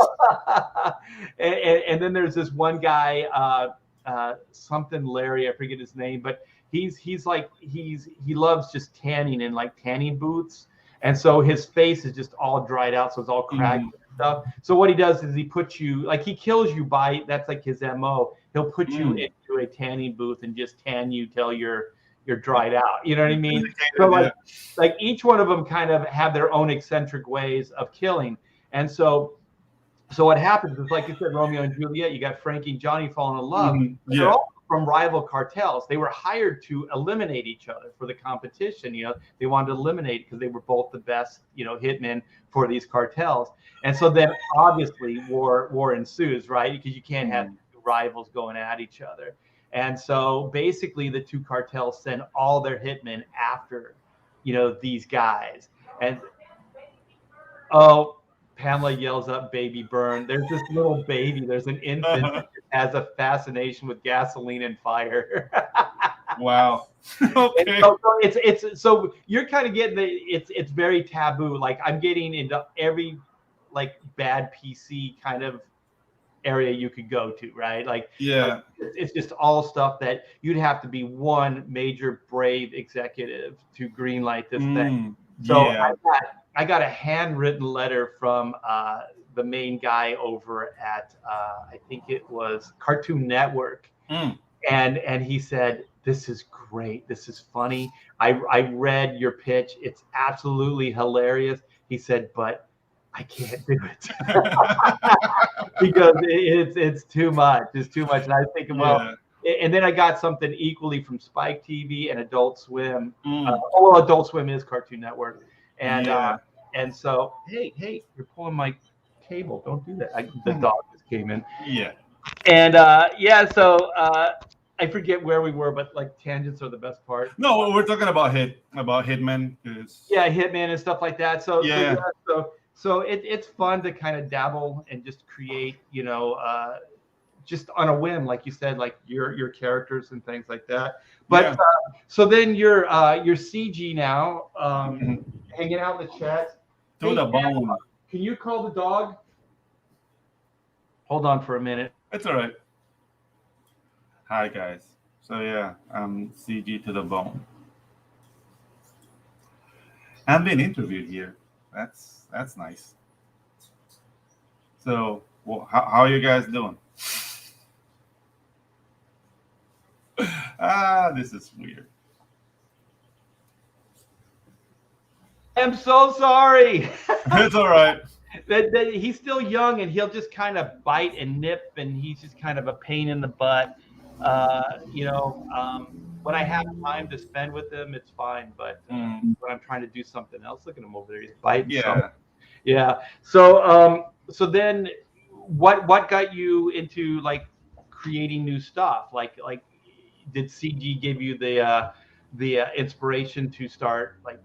And then there's this one guy, something Larry, I forget his name, but he loves just tanning in like tanning booths, and so his face is just all dried out, so it's all cracked and stuff. So what he does is he puts you, like, he kills you by, that's like his MO. He'll put you into a tanning booth and just tan you till you're dried out. You know what I mean? So like each one of them kind of have their own eccentric ways of killing. And so what happens is, like you said, Romeo and Juliet, you got Frankie and Johnny falling in love. They're all from rival cartels. They were hired to eliminate each other for the competition. You know, they wanted to eliminate because they were both the best, you know, hitmen for these cartels. And so then obviously war ensues, right? Because you can't have rivals going at each other. And so basically the two cartels send all their hitmen after, you know, these guys. And Pamela yells up, "Baby burn." There's this little baby. There's an infant that has a fascination with gasoline and fire. Wow. Okay. So you're kind of getting it's very taboo. Like I'm getting into every like bad PC kind of area you could go to, right? Like, yeah, it's just all stuff that you'd have to be one major brave executive to greenlight this thing. So I got a handwritten letter from the main guy over at I think it was Cartoon Network, and he said, "This is great. This is funny. I read your pitch. It's absolutely hilarious." He said, "But I can't do it because it's too much. It's too much." And I was thinking, well, and then I got something equally from Spike TV and Adult Swim. Well, Adult Swim is Cartoon Network, and so hey, you're pulling my cable. Don't do that. The dog just came in. Yeah. And so I forget where we were, but like tangents are the best part. No, we're talking about Hitman. Yeah, Hitman and stuff like that. So it's fun to kind of dabble and just create, you know, just on a whim, like you said, like your characters and things like that. But so then you're CG now, hanging out in the chat. To the bone. Can you call the dog? Hold on for a minute. It's all right. Hi guys. So yeah, I'm CG to the bone. I'm being interviewed here. That's nice. So, well, how are you guys doing? This is weird. I'm so sorry. It's all right. that he's still young and he'll just kind of bite and nip, and he's just kind of a pain in the butt. You know, when I have time to spend with him, it's fine. But when I'm trying to do something else, look at him over there, he's biting. Yeah. So then, what got you into like creating new stuff? Like did CG give you the inspiration to start like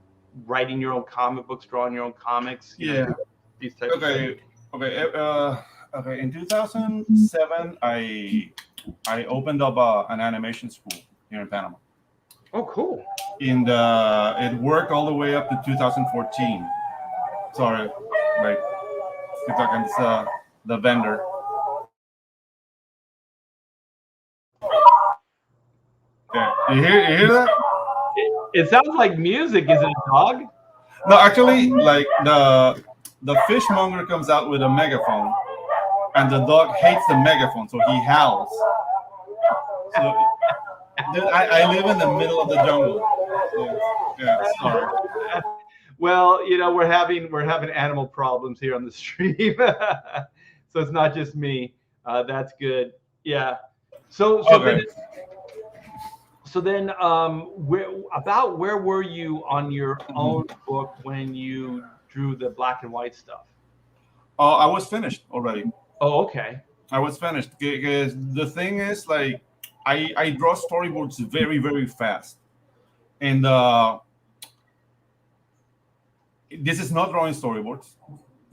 writing your own comic books, drawing your own comics? You know, these types of things? Okay. In 2007, I opened up an animation school here in Panama. Oh, cool. And it worked all the way up to 2014. Sorry, like you're talking to the vendor. Yeah, you hear that? It sounds like music. Is it a dog? No, actually, like the fishmonger comes out with a megaphone, and the dog hates the megaphone, so he howls. So, dude, I live in the middle of the jungle. Yeah, sorry. Well, you know, we're having animal problems here on the stream, so it's not just me. That's good. Yeah. So then, where were you on your own book when you drew the black and white stuff? Oh, I was finished already. Oh, okay. I was finished because the thing is, like, I draw storyboards very, very fast, and this is not drawing storyboards.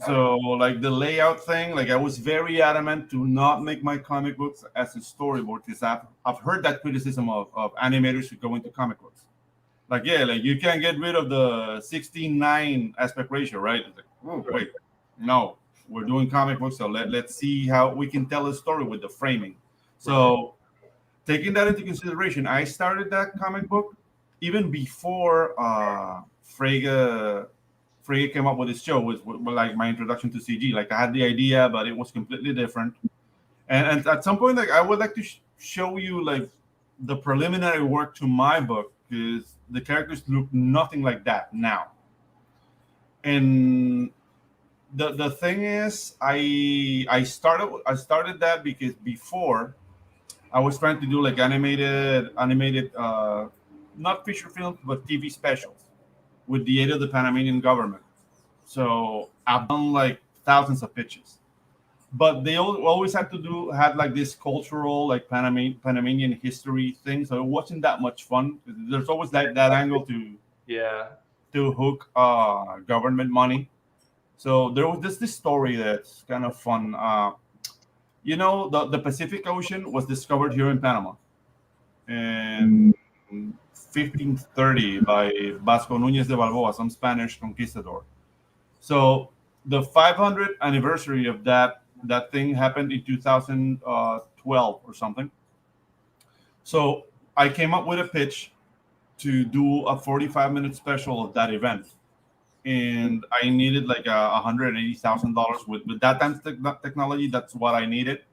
So like the layout thing, like I was very adamant to not make my comic books as a storyboard because I've heard that criticism of animators who go into comic books. Like, yeah, like you can't get rid of the 16:9 aspect ratio, right? It's like, oh wait, no, we're doing comic books, so let's see how we can tell a story with the framing. So taking that into consideration, I started that comic book even before Frege came up with his show was like my introduction to CG. Like I had the idea, but it was completely different. And at some point, like I would like to show you like the preliminary work to my book because the characters look nothing like that now. And the thing is, I started that because before I was trying to do like animated not feature films but TV specials with the aid of the Panamanian government. So I've done like thousands of pitches, but they always had like this cultural like Panamanian history thing. So it wasn't that much fun. There's always that angle Yeah. to hook government money. So there was this story that's kind of fun. The Pacific Ocean was discovered here in Panama in 1530 by Vasco Núñez de Balboa, some Spanish conquistador. So the 500th anniversary of that thing happened in 2012 or something. So I came up with a pitch to do a 45-minute special of that event, and I needed like $180,000 with that time's technology. That's what I needed,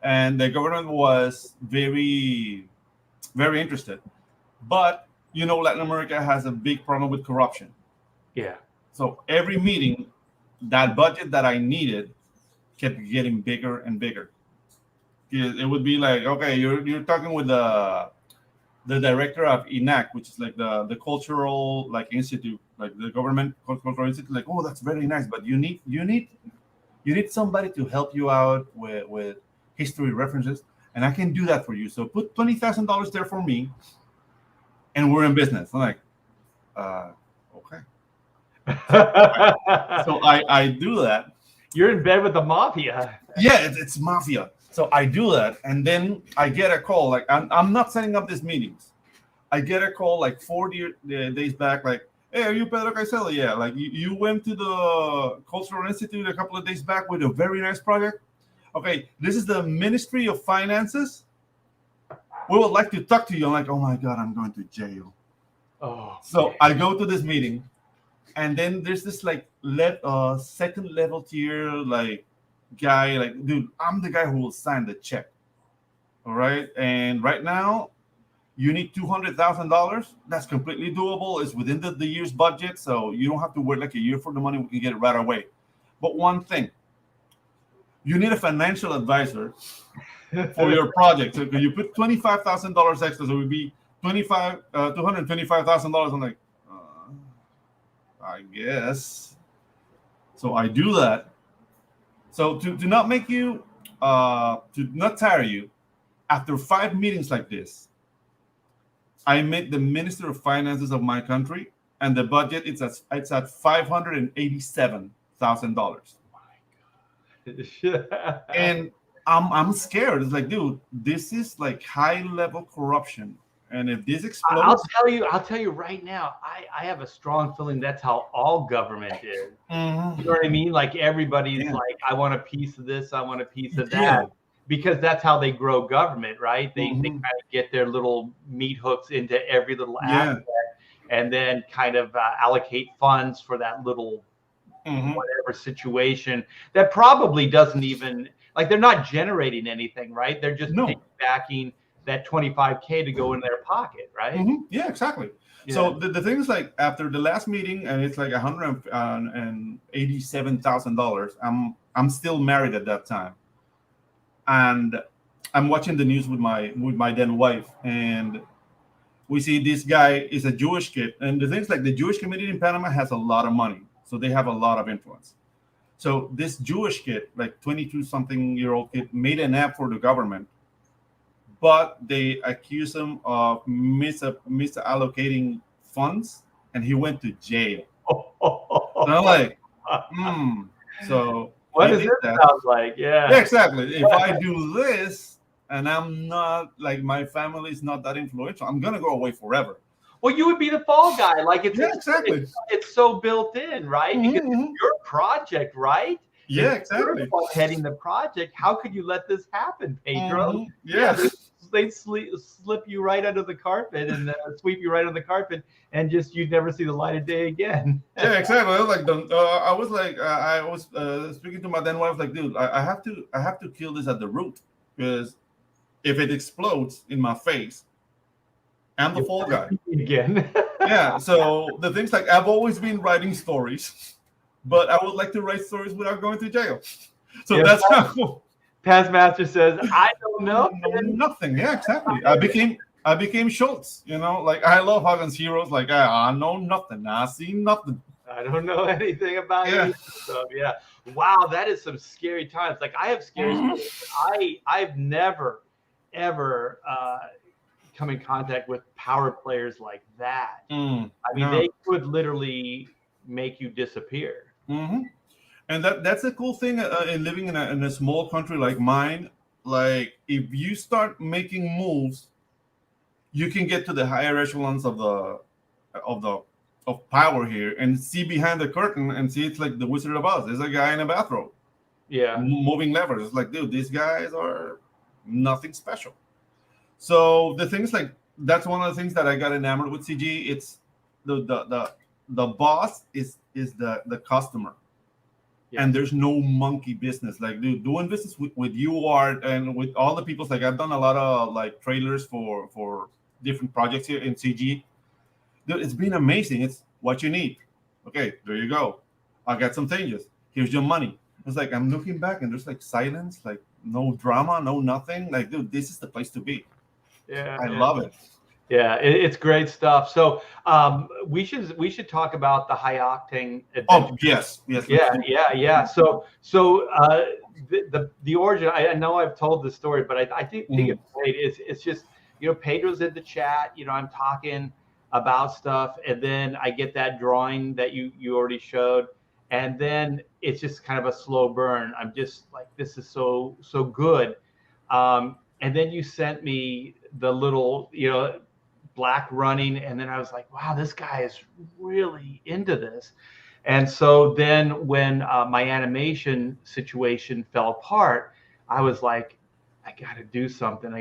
and the government was very, very interested. But Latin America has a big problem with corruption. Yeah. So every meeting, that budget that I needed kept getting bigger and bigger. It would be like, okay, you're talking with the director of INAC, which is like the cultural like institute, like the government cultural institute. Like, oh, that's very nice, but you need somebody to help you out with history references, and I can do that for you. So put $20,000 there for me, and we're in business. I'm like, okay. So I do that. You're in bed with the mafia. Yeah, it's mafia. So I do that, and then I get a call. Like I'm not setting up these meetings. I get a call like 4 days back. Like, hey, are you Pedro Caicedo? Yeah. Like you went to the Cultural Institute a couple of days back with a very nice project. Okay, this is the Ministry of Finances. We would like to talk to you. I'm like, oh my God, I'm going to jail. Oh. So I go to this meeting, and then there's this like second level tier like guy, like, dude, I'm the guy who will sign the check. All right. And right now you need $200,000. That's completely doable. It's within the year's budget. So you don't have to wait like a year for the money. We can get it right away. But one thing, you need a financial advisor for your project. So you put $25,000 extra, so it would be $225,000. I'm like, I guess. So I do that. So to not make you, to not tire you, after 5 meetings like this, I met the Minister of Finances of my country, and the budget it's at $587,000. And I'm scared. It's like, dude, this is like high level corruption. And if this explodes, I'll tell you right now, I have a strong feeling that's how all government is. mm-hmm. You know what I mean? Like everybody's like, I want a piece of this, I want a piece of that. Because that's how they grow government, right? They kind of get their little meat hooks into every little aspect, and then kind of allocate funds for that little whatever situation that probably doesn't even, like, they're not generating anything, right? They're just backing that $25K to go in their pocket, right? Yeah, exactly. Yeah. So the thing is, like, after the last meeting, and it's like $187,000. I'm still married at that time, and I'm watching the news with my then wife, and we see this guy is a Jewish kid. And the things, like, the Jewish community in Panama has a lot of money, so they have a lot of influence. So this Jewish kid, like 22-something-year-old kid, made an app for the government, but they accuse him of misallocating funds, and he went to jail. So I'm like, So What he does did this that. sound like? Yeah, Yeah. exactly. If I do this and I'm not like my family's not that influential, I'm gonna go away forever. Well, you would be the fall guy. Like Yeah, exactly. it's so built in, right? Because it's Mhm. your project, right? Yeah, If you're the exactly. one heading the project, how could you let this happen, Pedro? Yeah, Yeah. they slip you right under the carpet and sweep you right under the carpet, and just you'd never see the light of day again. Yeah, exactly. I was speaking to my then wife, like, dude, I have to kill this at the root because if it explodes in my face, I'm the You'll fall never guy. see me again. Yeah. So the things like I've always been writing stories, but I would like to write stories without going to jail. So Yeah, that's how Past Master says, I don't know. nothing. Yeah, exactly. I became Schultz. You know, like I love Hagen's heroes. Like I know nothing. I see nothing. I don't know anything about Yeah. any stuff. Yeah. Wow, that is some scary times. Like I have scary stories. I've never ever come in contact with power players like that. I mean, No. they could literally make you disappear. hmm And that's a cool thing in living in a small country like mine. Like if you start making moves, you can get to the higher echelons of the of power here and see behind the curtain and see it's like the Wizard of Oz. There's a guy in a bathrobe Yeah. moving levers. It's like, dude, these guys are nothing special. So the things like that's one of the things that I got enamored with CG. It's the boss is the customer. Yeah. And there's no monkey business. Like, dude, doing business with you art and with all the people's like I've done a lot of like trailers for different projects here in CG. Dude, it's been amazing. It's what you need. Okay, there you go. I got some changes. Here's your money. It's like I'm looking back and there's like silence, like no drama, no nothing. Like, dude, this is the place to be. Yeah. I love it. Yeah, it's great stuff. So we should talk about the High Octane adventure. Oh yes. Yeah. So the origin. I know I've told the story, but I think it's great. It's just Pedro's in the chat. I'm talking about stuff, and then I get that drawing that you already showed, and then it's just kind of a slow burn. I'm just like, this is so good. And then you sent me the little black running, and then I was like, wow, this guy is really into this. And so then when my animation situation fell apart, I was like, I got to do something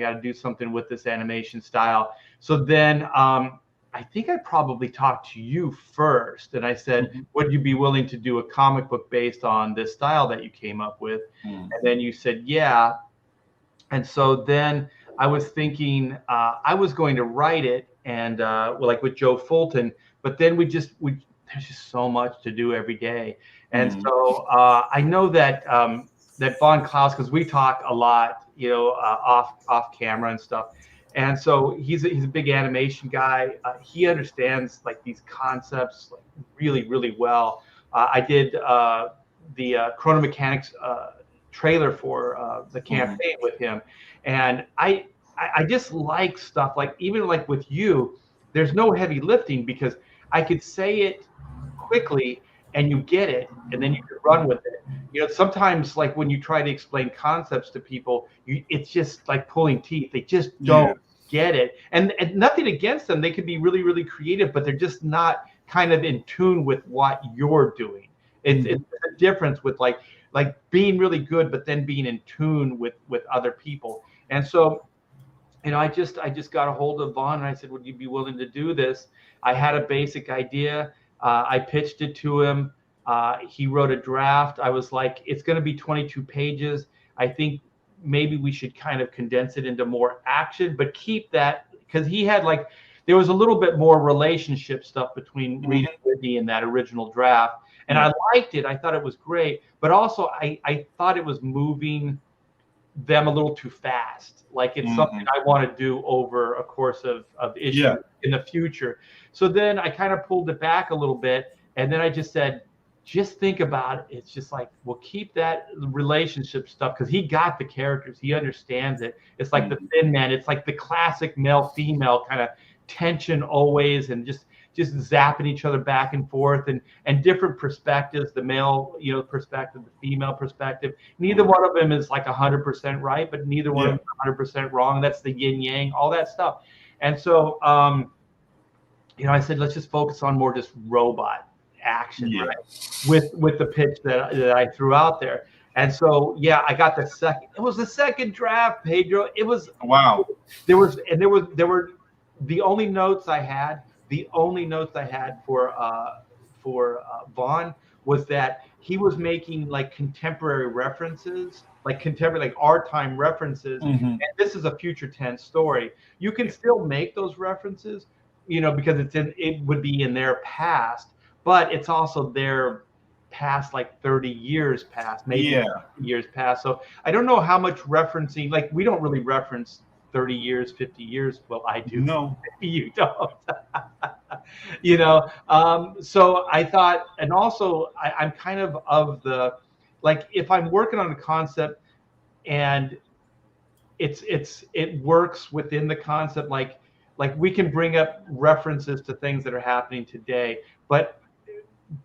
with this animation style. So then I think I probably talked to you first, and I said, would you be willing to do a comic book based on this style that you came up with? And then you said, yeah. And so then I was thinking I was going to write it, and like with Joe Fulton, but then there's just so much to do every day. And so I know that that Von Klaus, because we talk a lot, off camera and stuff. And so he's a big animation guy. He understands like these concepts like really, really well. I did the Chrono Mechanics trailer for the campaign with him, and I just like stuff like, even like with you, there's no heavy lifting because I could say it quickly and you get it, and then you can run with it. Sometimes like when you try to explain concepts to people, it's just like pulling teeth. They just don't get it, and nothing against them. They could be really, really creative, but they're just not kind of in tune with what you're doing. It's a difference with like being really good, but then being in tune with other people. And so, I just got a hold of Vaughn, and I said, would you be willing to do this? I had a basic idea. I pitched it to him. He wrote a draft. I was like, it's going to be 22 pages. I think maybe we should kind of condense it into more action, but keep that, because he had like, there was a little bit more relationship stuff between Reed and Whitney in that original draft. And I liked it. I thought it was great, but also I thought it was moving them a little too fast. Like it's something I want to do over a course of issues in the future. So then I kind of pulled it back a little bit, and then I just said, just think about it. It's just like, we'll keep that relationship stuff, because he got the characters. He understands it. It's like the Thin Man. It's like the classic male-female kind of tension always, and just just zapping each other back and forth, and different perspectives, the male, perspective, the female perspective. Neither one of them is like 100% right, but neither one of them is 100% wrong. That's the yin yang, all that stuff. And so, I said, let's just focus on more just robot action, right? With the pitch that I threw out there. And so, I got the second. It was the second draft, Pedro. It was wow. There were the only notes I had. The only notes I had for Vaughn was that he was making like contemporary references, like our time references. And this is a future tense story. You can still make those references, because it would be in their past, but it's also their past, like 30 years past, maybe years past. So I don't know how much referencing, like we don't really reference 30 years, 50 years. Well, I do. No, you don't. So I thought, and also I'm kind of the, like, if I'm working on a concept and it works within the concept, like we can bring up references to things that are happening today, but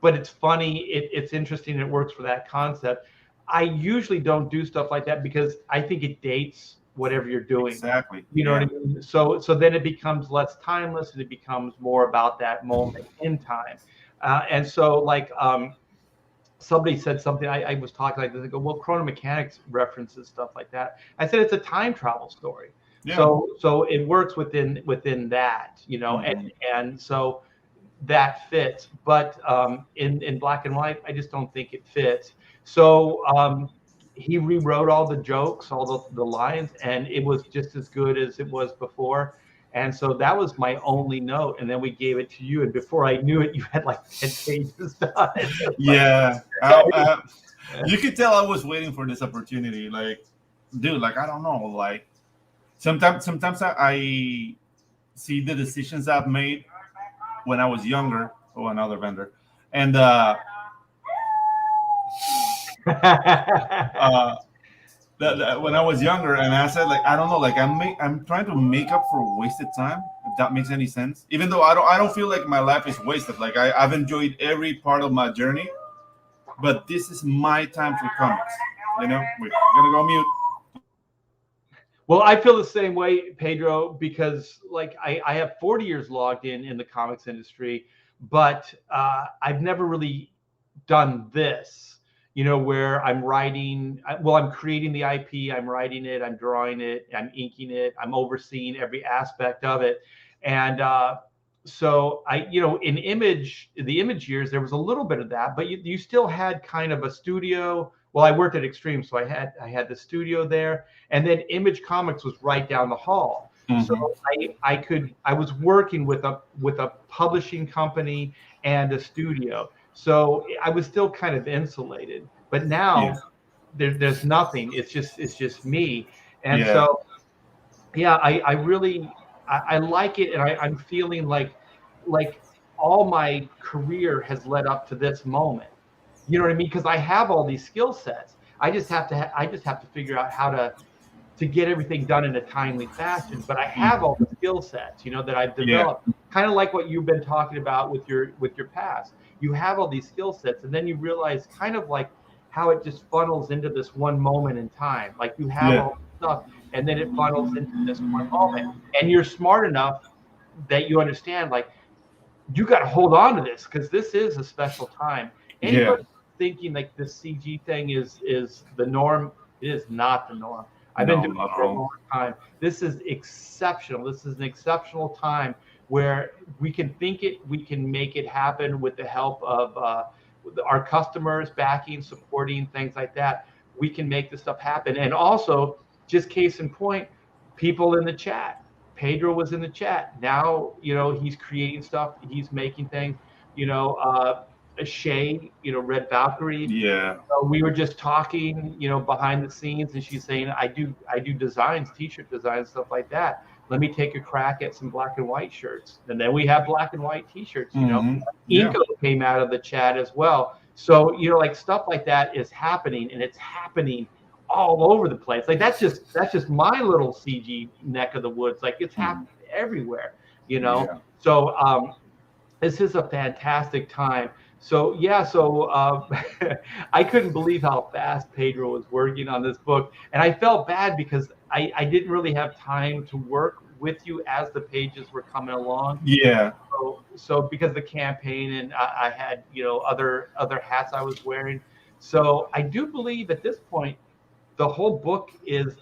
it's funny, it's interesting, it works for that concept. I usually don't do stuff like that because I think it dates whatever you're doing. Exactly. You know what I mean? So then it becomes less timeless and it becomes more about that moment in time. And so like somebody said something, I was talking like this, they go, well, Chrono Mechanics references stuff like that. I said it's a time travel story. Yeah. So it works within that, and so that fits. But in black and white, I just don't think it fits. So he rewrote all the jokes, all the lines, and it was just as good as it was before. And so that was my only note. And then we gave it to you. And before I knew it, you had like 10 pages done. Yeah. You could tell I was waiting for this opportunity. Like, dude, like, I don't know. Like, sometimes I see the decisions I've made when I was younger. Oh, another vendor. And when I was younger, and I said, like, I don't know, like I'm trying to make up for wasted time, if that makes any sense. Even though I don't feel like my life is wasted. Like I've enjoyed every part of my journey, but this is my time for comics. Wait, I'm gonna go mute. Well, I feel the same way, Pedro, because like I have 40 years logged in the comics industry, but I've never really done this. Where I'm writing, I'm creating the IP, I'm writing it, I'm drawing it, I'm inking it, I'm overseeing every aspect of it. And so in the image years, there was a little bit of that, but you still had kind of a studio. Well, I worked at Extreme, so I had the studio there, and then Image Comics was right down the hall. So I was working with a publishing company and a studio. So I was still kind of insulated, but now there's nothing. It's just me. And so, I really like it. And I'm feeling like all my career has led up to this moment. You know what I mean? Because I have all these skill sets. I just have to figure out how to get everything done in a timely fashion. But I have all the skill sets, that I've developed, kind of like what you've been talking about with your past. You have all these skill sets, and then you realize kind of like how it just funnels into this one moment in time. Like you have all this stuff, and then it funnels into this one moment. And you're smart enough that you understand, like, you got to hold on to this because this is a special time. Anybody thinking like this CG thing is the norm, it is not the norm. I've been doing it for a long time. This is exceptional. This is an exceptional time where we can think it, we can make it happen with the help of our customers backing, supporting, things like that. We can make this stuff happen. And also, just case in point, people in the chat. Pedro was in the chat. Now, he's creating stuff. He's making things. Shay, Red Valkyrie. Yeah. We were just talking, behind the scenes, and she's saying, I do designs, t-shirt designs, stuff like that. Let me take a crack at some black and white shirts. And then we have black and white t-shirts, Inco came out of the chat as well. So, like stuff like that is happening, and it's happening all over the place. Like that's just my little CG neck of the woods. Like it's happening everywhere, So this is a fantastic time. So yeah, so I couldn't believe how fast Pedro was working on this book, and I felt bad because I didn't really have time to work with you as the pages were coming along. Yeah. So because the campaign and I had other hats I was wearing, so I do believe at this point the whole book is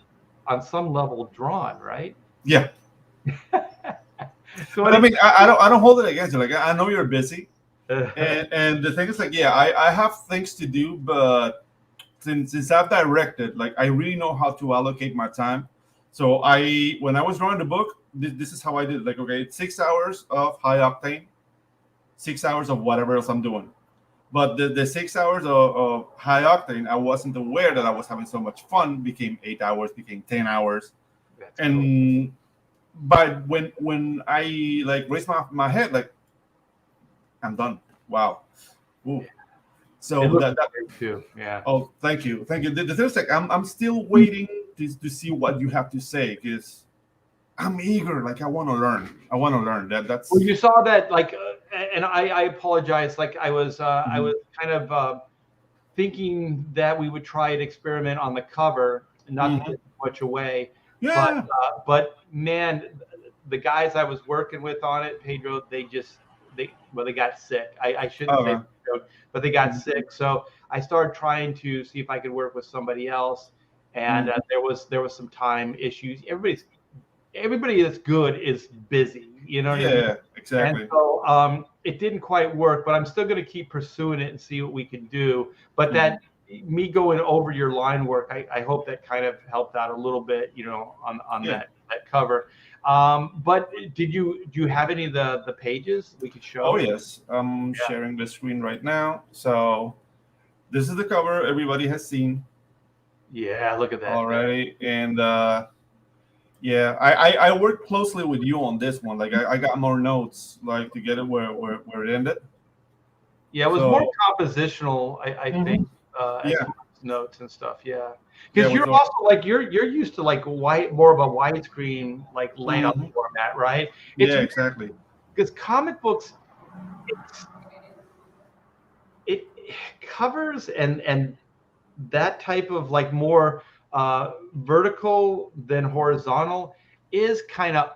on some level drawn, right? Yeah. So But I mean, I don't hold it against you. Like I know you're busy, and the thing is like, yeah, I have things to do, but since I've directed, like I really know how to allocate my time. So when I was drawing the book, this is how I did it. Like, okay, it's 6 hours of high octane, 6 hours of whatever else I'm doing. But the 6 hours of high octane, I wasn't aware that I was having so much fun. Became 8 hours, became 10 hours, That's and cool. but when I like raised my head, like I'm done. Wow. Ooh. It So looks that great too. Yeah. oh, thank you, thank you. The thing is like I'm still waiting to see what you have to say because I'm eager. Like I want to learn. I want to learn. That's. Well, you saw that, like, and I apologize. Like, I Mhm. was kind of thinking that we would try an experiment on the cover, not to Mhm. give much away, Yeah. but man, the guys I was working with on it, Pedro, they got sick. I shouldn't say, Okay. but they got Mhm. sick. So I started trying to see if I could work with somebody else, and Mhm. there was some time issues. Everybody that's good is busy. You know what I mean? Yeah. And Exactly. so it didn't quite work, but I'm still going to keep pursuing it and see what we can do. But Mhm. that me going over your line work, I hope that kind of helped out a little bit, on Yeah. that cover. But do you have any of the pages we could Oh show? yes. I'm Yeah, sharing the screen right now. So this is the cover everybody has seen yeah. Look at that thing. already, and yeah, I worked closely with you on this one. Like I got more notes like to get it where it ended. Yeah, it was more So compositional, I think, mhm. as Yeah, far as notes and stuff. Yeah, yeah, because with you're the also like you're used to like more of a widescreen like layout mhm. format, right? It's Yeah, exactly. because comic books it covers and that type of like more vertical than horizontal is kind of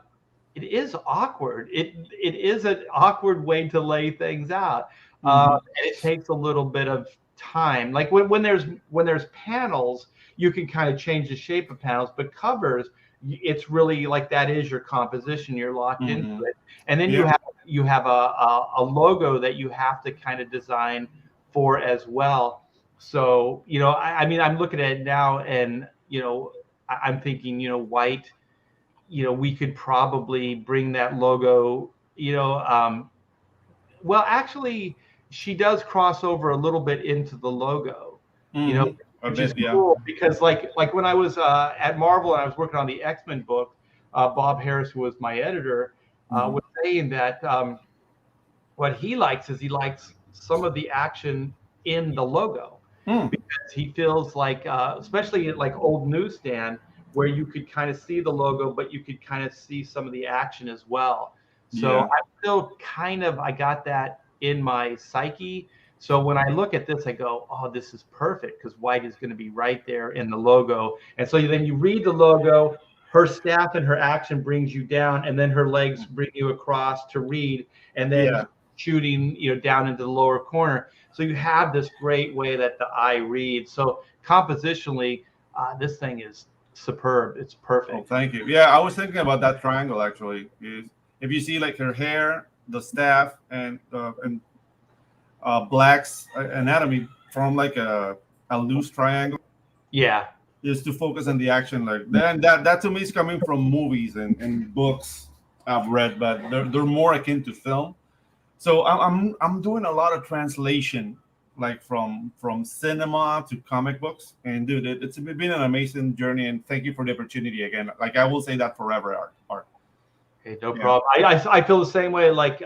it is awkward. It is an awkward way to lay things out, Hmm. and it takes a little bit of time. Like when there's panels, you can kind of change the shape of panels, but covers, it's really like that is your composition. You're locked into Hmm. it, and then you Yeah. have a logo that you have to kind of design for as well. So, I mean, I'm looking at it now and, I'm thinking, white, we could probably bring that logo, well, actually, she does cross over a little bit into the logo, you know, Hmm. A which is bit, yeah. cool because like when I was at Marvel and I was working on the X-Men book, Bob Harris, who was my editor, Hmm. was saying that what he likes is he likes some of the action in the logo Hmm. because he feels like, especially at like old newsstand, where you could kind of see the logo, but you could kind of see some of the action as well. So Yeah. I'm still I got that in my psyche. So when I look at this, I go, oh, this is perfect because white is going to be right there in the logo. And so then you read the logo, her staff and her action brings you down, and then her legs bring you across to read, and then Yeah. shooting down into the lower corner. So you have this great way that the eye reads. So compositionally, this thing is superb. It's Oh, perfect. thank you. Yeah, I was thinking about that triangle actually. Is if you see like her hair, the staff, and Black's anatomy from like a loose triangle, Yeah. is to focus on the action. Like then that to me is coming from movies and books I've read, but they're more akin to film. So I'm doing a lot of translation, like from cinema to comic books. And dude, it's been an amazing journey. And thank you for the opportunity again. Like I will say that forever, Art. Okay, no Yeah. problem. I feel the same way. Like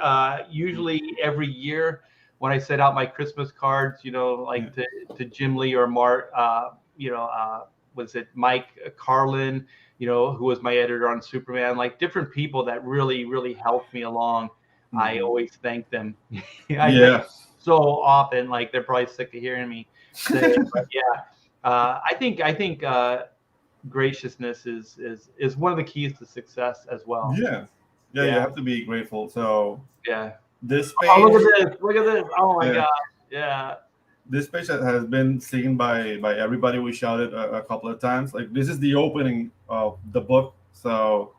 usually every year when I send out my Christmas cards, Yeah. like to Jim Lee or Mart, was it Mike Carlin, who was my editor on Superman, like different people that really, really helped me along. I always thank them. I thank Yeah. them so often. Like they're probably sick of hearing me say it, but yeah, I think graciousness is one of the keys to success as well. Yeah. Yeah, you Yeah, have to be grateful. So yeah. this Oh, page, look at this! Look at this! Oh my yeah, God! Yeah. this page that has been seen by everybody. We shouted a couple of times. Like this is the opening of the book. So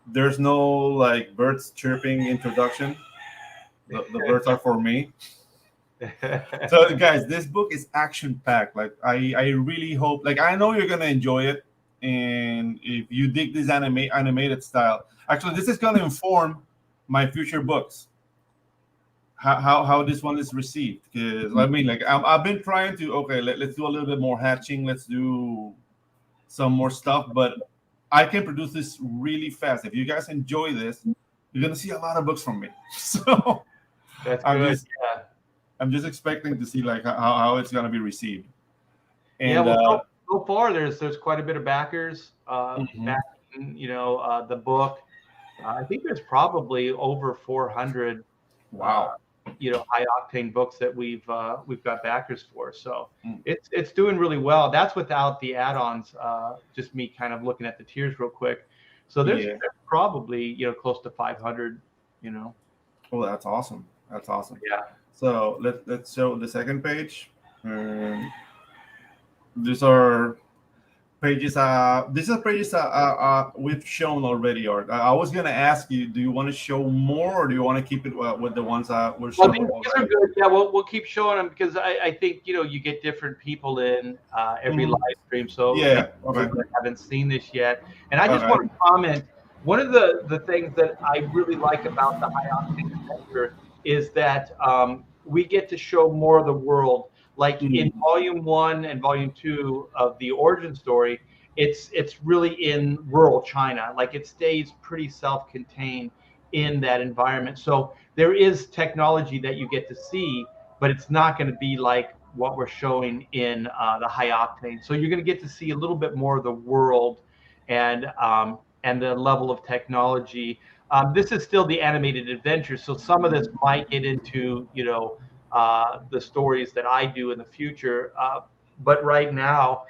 there's no like birds chirping introduction. The birds are for me. So guys, this book is action packed. Like I really hope, like I know you're gonna enjoy it, and if you dig this animated style, actually this is gonna inform my future books. How this one is received, because I mean, like I've been trying to, okay, let's do a little bit more hatching, let's do some more stuff, but I can produce this really fast. If you guys enjoy this, you're gonna see a lot of books from me. So That's I'm good. just Yeah. I'm just expecting to see like how it's gonna be received. Yeah. And Well, so far there's quite a bit of backers mhm. backing, the book. I think there's probably over 400 uh, Wow. high octane books that we've got backers for. So Mm. it's doing really well. That's without the add-ons. Just me kind of looking at the tiers real quick. So Yeah. there's probably close to 500. You know. Oh, that's awesome. That's awesome. Yeah. So let's show the second page. Um, these are pages. These are pages we've shown already. Art. I was gonna ask you, do you want to show more, or do you want to keep it with the ones we're Well, showing these are already? good. Yeah, we'll keep showing them because I think you get different people in every live Mhm. stream. So maybe Yeah. people Okay. that haven't seen this yet. And I just want Okay. to comment. One of the things that I really like about the High Octane Adventure is that we get to show more of the world. Like in Mm. Volume 1 and Volume 2 of the origin story, it's really in rural China. Like it stays pretty self-contained in that environment. So there is technology that you get to see, but it's not going to be like what we're showing in the High Octane. So you're going to get to see a little bit more of the world and the level of technology. This is still the animated adventure, so some of this might get into the stories that I do in the future. But right now,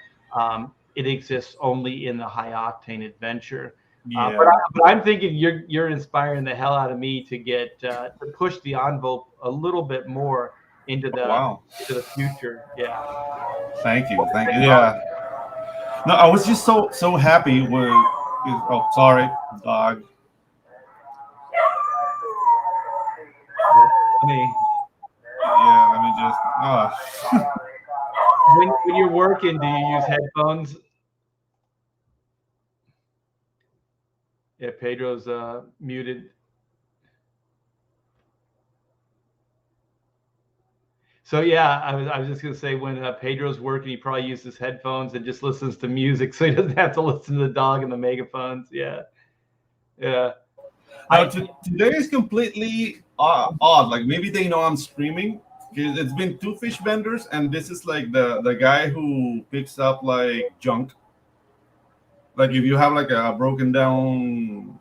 it exists only in the High Octane adventure. But, Yeah. I'm thinking you're inspiring the hell out of me to get to push the envelope a little bit more into Oh, the wow. future. Yeah. Thank you. Thank you. Yeah. No, I was just so happy with. Oh, sorry, dog. That's funny. Yeah. Let me just. Oh. When you're working, do you use headphones? Yeah, Pedro's muted. So yeah, I was just gonna say when Pedro's working, he probably uses headphones and just listens to music, so he doesn't have to listen to the dog and the megaphones. Yeah, yeah. Now, I today is completely odd. Like maybe they know I'm streaming because it's been two fish vendors, and this is like the guy who picks up like junk. Like if you have like a broken down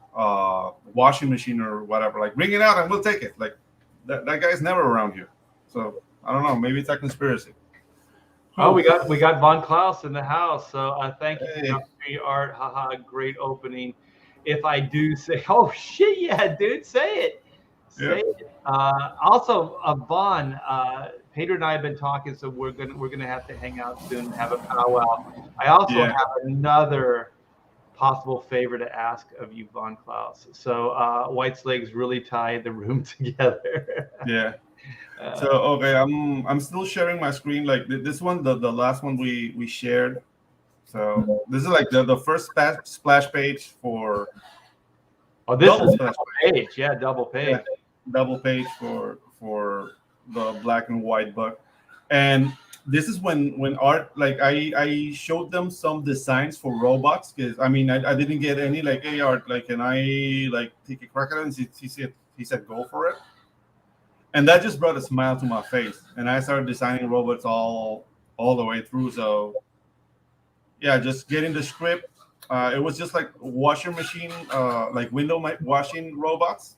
washing machine or whatever, like bring it out and we'll take it. Like that guy's never around here. So I don't know. Maybe it's a conspiracy. Oh, Whew. we got Von Klaus in the house. So thank you for the Hey, opportunity, Art. Haha, great opening. If I do say, oh shit, yeah, dude, say it, yeah, say it. Also, Von, Pedro and I have been talking, so we're gonna have to hang out soon and have a powwow. I also yeah, have another possible favor to ask of you, Von Klaus. So White's legs really tie the room together. yeah. So uh, okay, I'm still sharing my screen. Like this one, the last one we shared. So this is like the first splash page for oh, this double is splash double page. page. Yeah, double Yeah, page. double page for the black and white book. And this is when art, like I showed them some designs for robots, because I mean I didn't get any like, hey Art, like can I like take a crack at it? And he said go for it. And that just brought a smile to my face. And I started designing robots all the way through. So yeah, just getting the script. It was just like washer machine, like washing robots.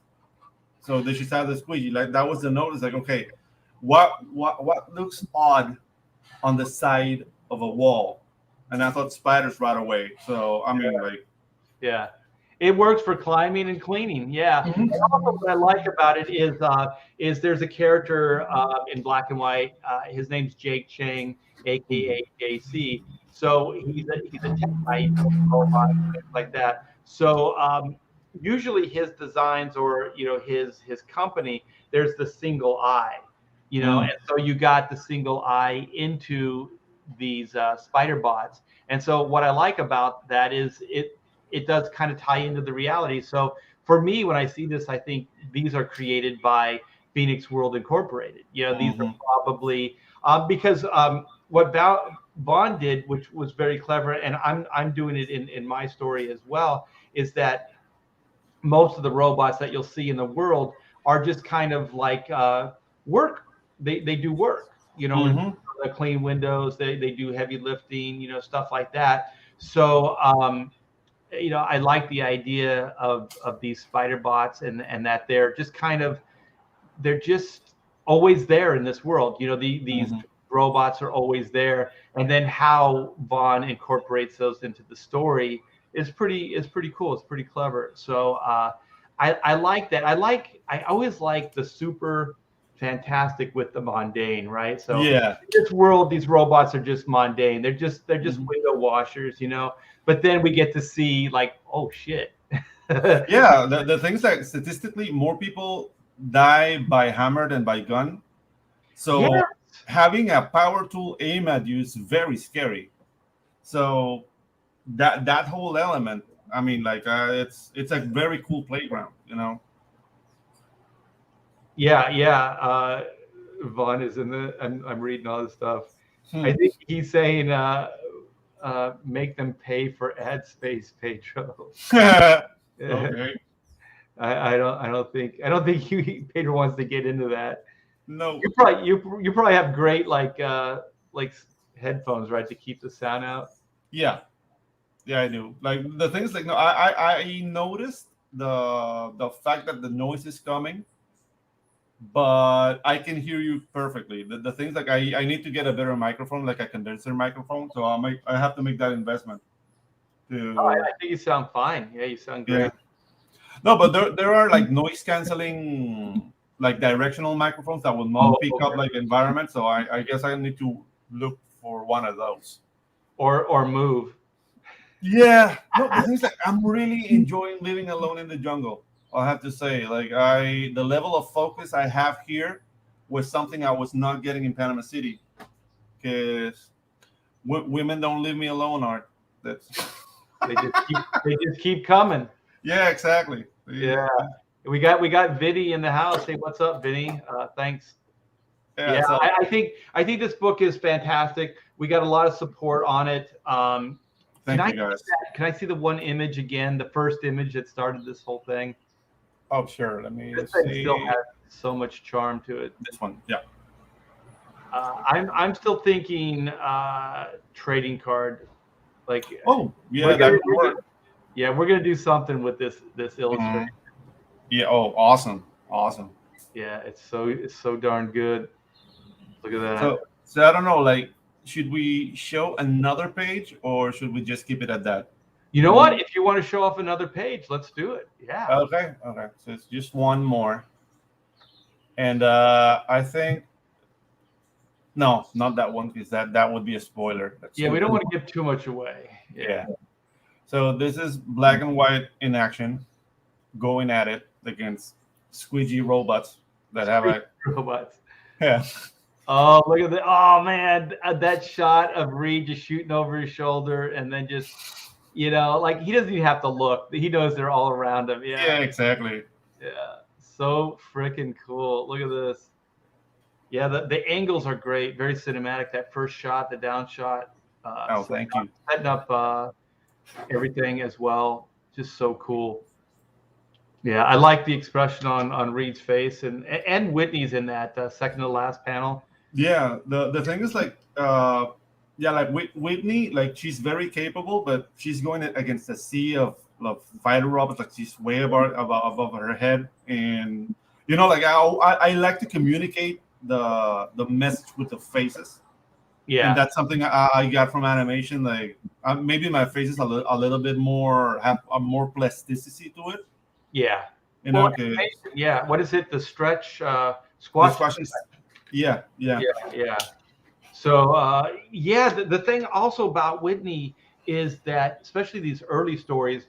So they just had the squeegee. Like that was the notice. Like, okay, what looks odd on the side of a wall? And I thought spiders right away. So I mean, like, Yeah. It works for climbing and cleaning. Yeah. And also what I like about it is there's a character in black and white. His name's Jake Chang, aka JC. So he's a tech guy, robot, things like that. So usually his designs or his company, there's the single eye, and so you got the single eye into these spider bots. And so what I like about that is it does kind of tie into the reality. So for me, when I see this, I think these are created by Phoenix World Incorporated. These are probably because what Vaughn did, which was very clever, and I'm doing it in my story as well, is that most of the robots that you'll see in the world are just kind of like work. They do work, they clean windows, they do heavy lifting, stuff like that. So I like the idea of these spider bots and that they're just always there in this world. These robots are always there, and then how Vaughn incorporates those into the story is pretty cool. It's pretty clever. So I like that. I always like the super fantastic with the mundane, right? So yeah, in this world, these robots are just mundane. They're just window washers, But then we get to see like, oh shit. yeah. The things that statistically more people die by hammer than by gun. So Yes. having a power tool aim at you is very scary. So that whole element, I mean, like it's a very cool playground, Yeah. Vaughn is in the. I'm reading all this stuff. I think he's saying make them pay for ad space, Pedro. Okay. I don't think Pedro wants to get into that. No. You probably have great like headphones, right, to keep the sound out. Yeah, I do. Like the things like no, I noticed the fact that the noise is coming, but I can hear you perfectly. The things like I need to get a better microphone, like a condenser microphone. So I have to make that investment. I think you sound fine. Yeah, you sound great. Yeah. No, but there are like noise canceling, like directional microphones that will not pick up like environment. So I guess I need to look for one of those. Or move. Yeah. No, the things like I'm really enjoying living alone in the jungle. I have to say, like the level of focus I have here was something I was not getting in Panama City, because women don't leave me alone, Art. That's they just keep coming. Yeah, exactly. Yeah. We got Vinny in the house. Hey, what's up, Vinny? Thanks. Yeah, so, I think this book is fantastic. We got a lot of support on it. Thank you, guys. Can I see the one image again? The first image that started this whole thing. Oh, sure. Let me This see. thing still has so much charm to it. This one, yeah. I'm still thinking trading card. Like, oh yeah, that would work. Yeah, we're gonna do something with this illustration. Yeah. Oh, awesome. Yeah, it's so darn good. Look at that. So I don't know. Like, should we show another page or should we just keep it at that? You know what? If you want to show off another page, let's do it. Yeah. Okay. So it's just one more. And I think no, not that one, because that would be a spoiler. We don't want to give too much away. Yeah. So this is black and white in action, going at it against squeegee robots that have robots. Yeah. Oh, look at that! Oh man, that shot of Reed just shooting over his shoulder, and then just like he doesn't even have to look. He knows they're all around him. Yeah. Yeah, exactly. Yeah, so freaking cool. Look at this. Yeah, the angles are great. Very cinematic. That first shot, the down shot. Thank you. Setting up everything as well. Just so cool. Yeah, I like the expression on Reed's face and Whitney's in that second to last panel. Yeah, the thing is like like Whitney, like she's very capable, but she's going against a sea of fighter robots. Like she's way above her head, and You know, like I like to communicate the message with the faces. And Yeah, that's something I got from animation. Like maybe my face is a little bit more have a more plasticity to it. yeah. You Well, know, 'cause yeah. What is it? The stretch, the squash. squash is, yeah, yeah. Yeah, yeah. So yeah, the thing also about Whitney is that, especially these early stories,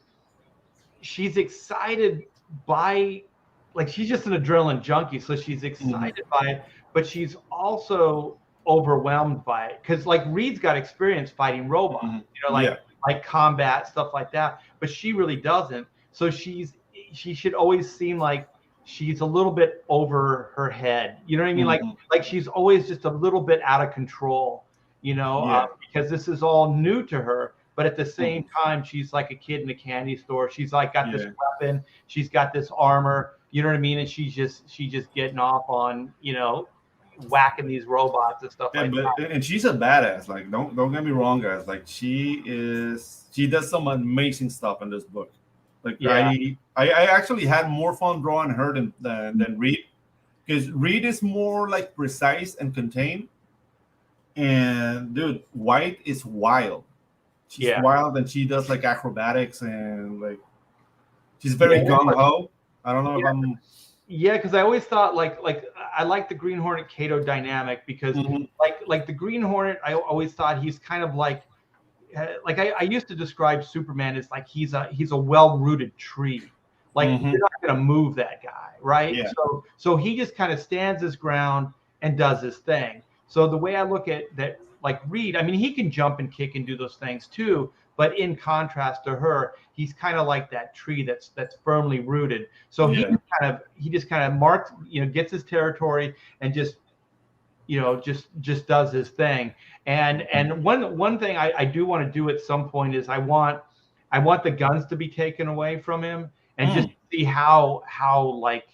she's excited by, like, she's just an adrenaline junkie, so she's Mhm. excited by it, but she's also overwhelmed by it because, like, Reed's got experience fighting robots, Mhm. like Yeah. combat stuff like that, but she really doesn't. So she should always seem like she's a little bit over her head. You know what I mean? Mhm. Like she's always just a little bit out of control. Yeah. Because this is all new to her. But at the same Mhm. time, she's like a kid in a candy store. She's like got this Yeah. weapon, she's got this armor. You know what I mean? And she's just getting off on whacking these robots and stuff Yeah, like but that. and she's a badass. Like, don't get me wrong, guys. Like, she does some amazing stuff in this book. Like, Yeah, I actually had more fun drawing her than Reed, because Reed is more like precise and contained, and dude, White is wild. She's yeah, wild, and she does like acrobatics, and like she's yeah. very gung ho. I don't know if Yeah, I'm. yeah, because I always thought like I like the Green Hornet Kato dynamic because Mhm. like the Green Hornet, I always thought he's kind of like I used to describe Superman as like he's a well-rooted tree. Like Mhm. you're not gonna move that guy, right? Yeah. So he just kind of stands his ground and does his thing. So the way I look at that, like Reed, I mean, he can jump and kick and do those things too, but in contrast to her, he's kind of like that tree that's firmly rooted. So Yeah. he just kind of marks, gets his territory and just does his thing. And one thing I do want to do at some point is I want the guns to be taken away from him and just Mm. see how like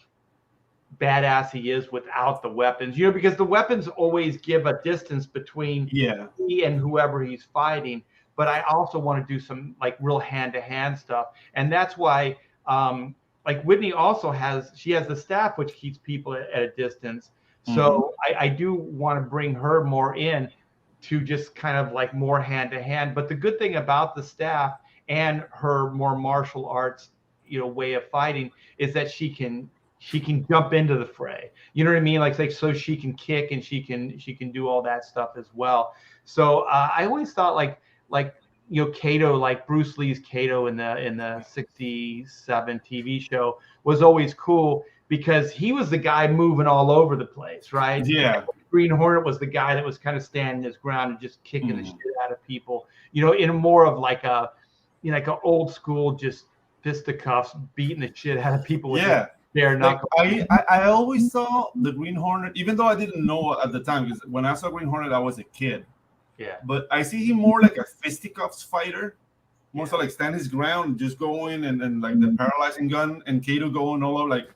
badass he is without the weapons. Because the weapons always give a distance between Yeah. he and whoever he's fighting. But I also want to do some like real hand-to-hand stuff, and that's why like Whitney also has the staff which keeps people at a distance. Mhm. So I do want to bring her more in to just kind of like more hand-to-hand. But the good thing about the staff and her more martial arts way of fighting is that she can jump into the fray. You know what I mean? Like so she can kick and she can do all that stuff as well. So I always thought like Kato, like Bruce Lee's Kato in the '67 TV show was always cool because he was the guy moving all over the place, right? Yeah. Green Hornet was the guy that was kind of standing his ground and just kicking the shit Mhm. out of people, in more of like like an old school, just fisticuffs, beating the shit out of people with his Yeah. bare Like knuckles. I always saw the Green Hornet, even though I didn't know at the time, because when I saw Green Hornet, I was a kid. Yeah, But I see him more like a fisticuffs fighter, more yeah, so like stand his ground, just going and like the paralyzing gun, and Kato going all over. Like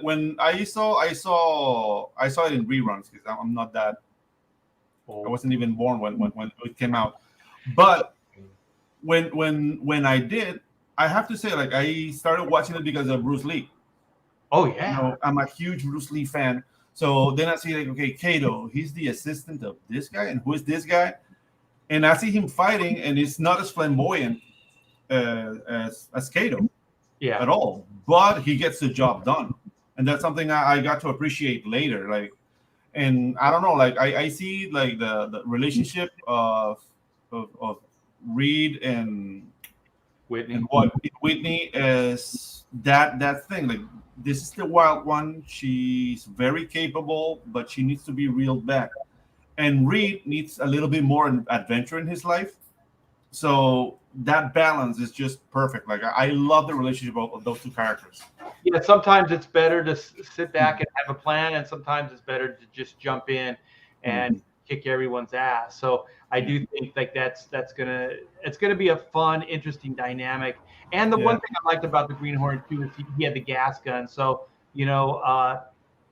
when I saw it in reruns because I'm not that, I old. wasn't even born when it came out. But when I did, I have to say, like, I started watching it because of Bruce Lee. Oh You yeah, know, I'm a huge Bruce Lee fan. So then I see, like, okay, Kato, he's the assistant of this guy, and who is this guy? And I see him fighting, and it's not as flamboyant as Kato yeah, at all, but he gets the job done, and that's something I got to appreciate later. Like, and I don't know, like I see like the relationship of Reed and Whitney. what Whitney is that thing. Like, this is the wild one. She's very capable, but she needs to be reeled back. And Reed needs a little bit more adventure in his life. So that balance is just perfect. Like, I love the relationship of those two characters. Yeah, sometimes it's better to sit back and have a plan, and sometimes it's better to just jump in and Mhm. kick everyone's ass. So I Yeah. do think like it's gonna be a fun, interesting dynamic. And the one Yeah. thing I liked about the Green Hornet too is he had the gas gun. So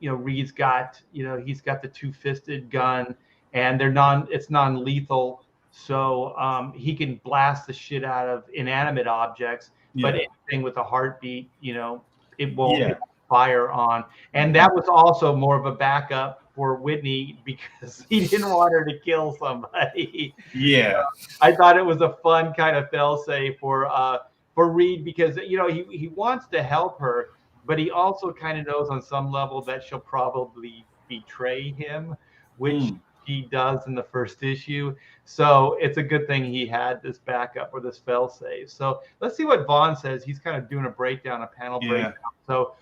Reed's got he's got the two-fisted gun, and it's non-lethal. So he can blast the shit out of inanimate objects, but Yeah. anything with a heartbeat, it won't Yeah. fire on. And that was also more of a backup for Whitney because he didn't want her to kill somebody. Yeah. I thought it was a fun kind of fail-safe for Reed because he wants to help her, but he also kind of knows on some level that she'll probably betray him, which he does in the first issue. So it's a good thing he had this backup or this fail-safe. So let's see what Vaughn says. He's kind of doing a breakdown, a panel breakdown. So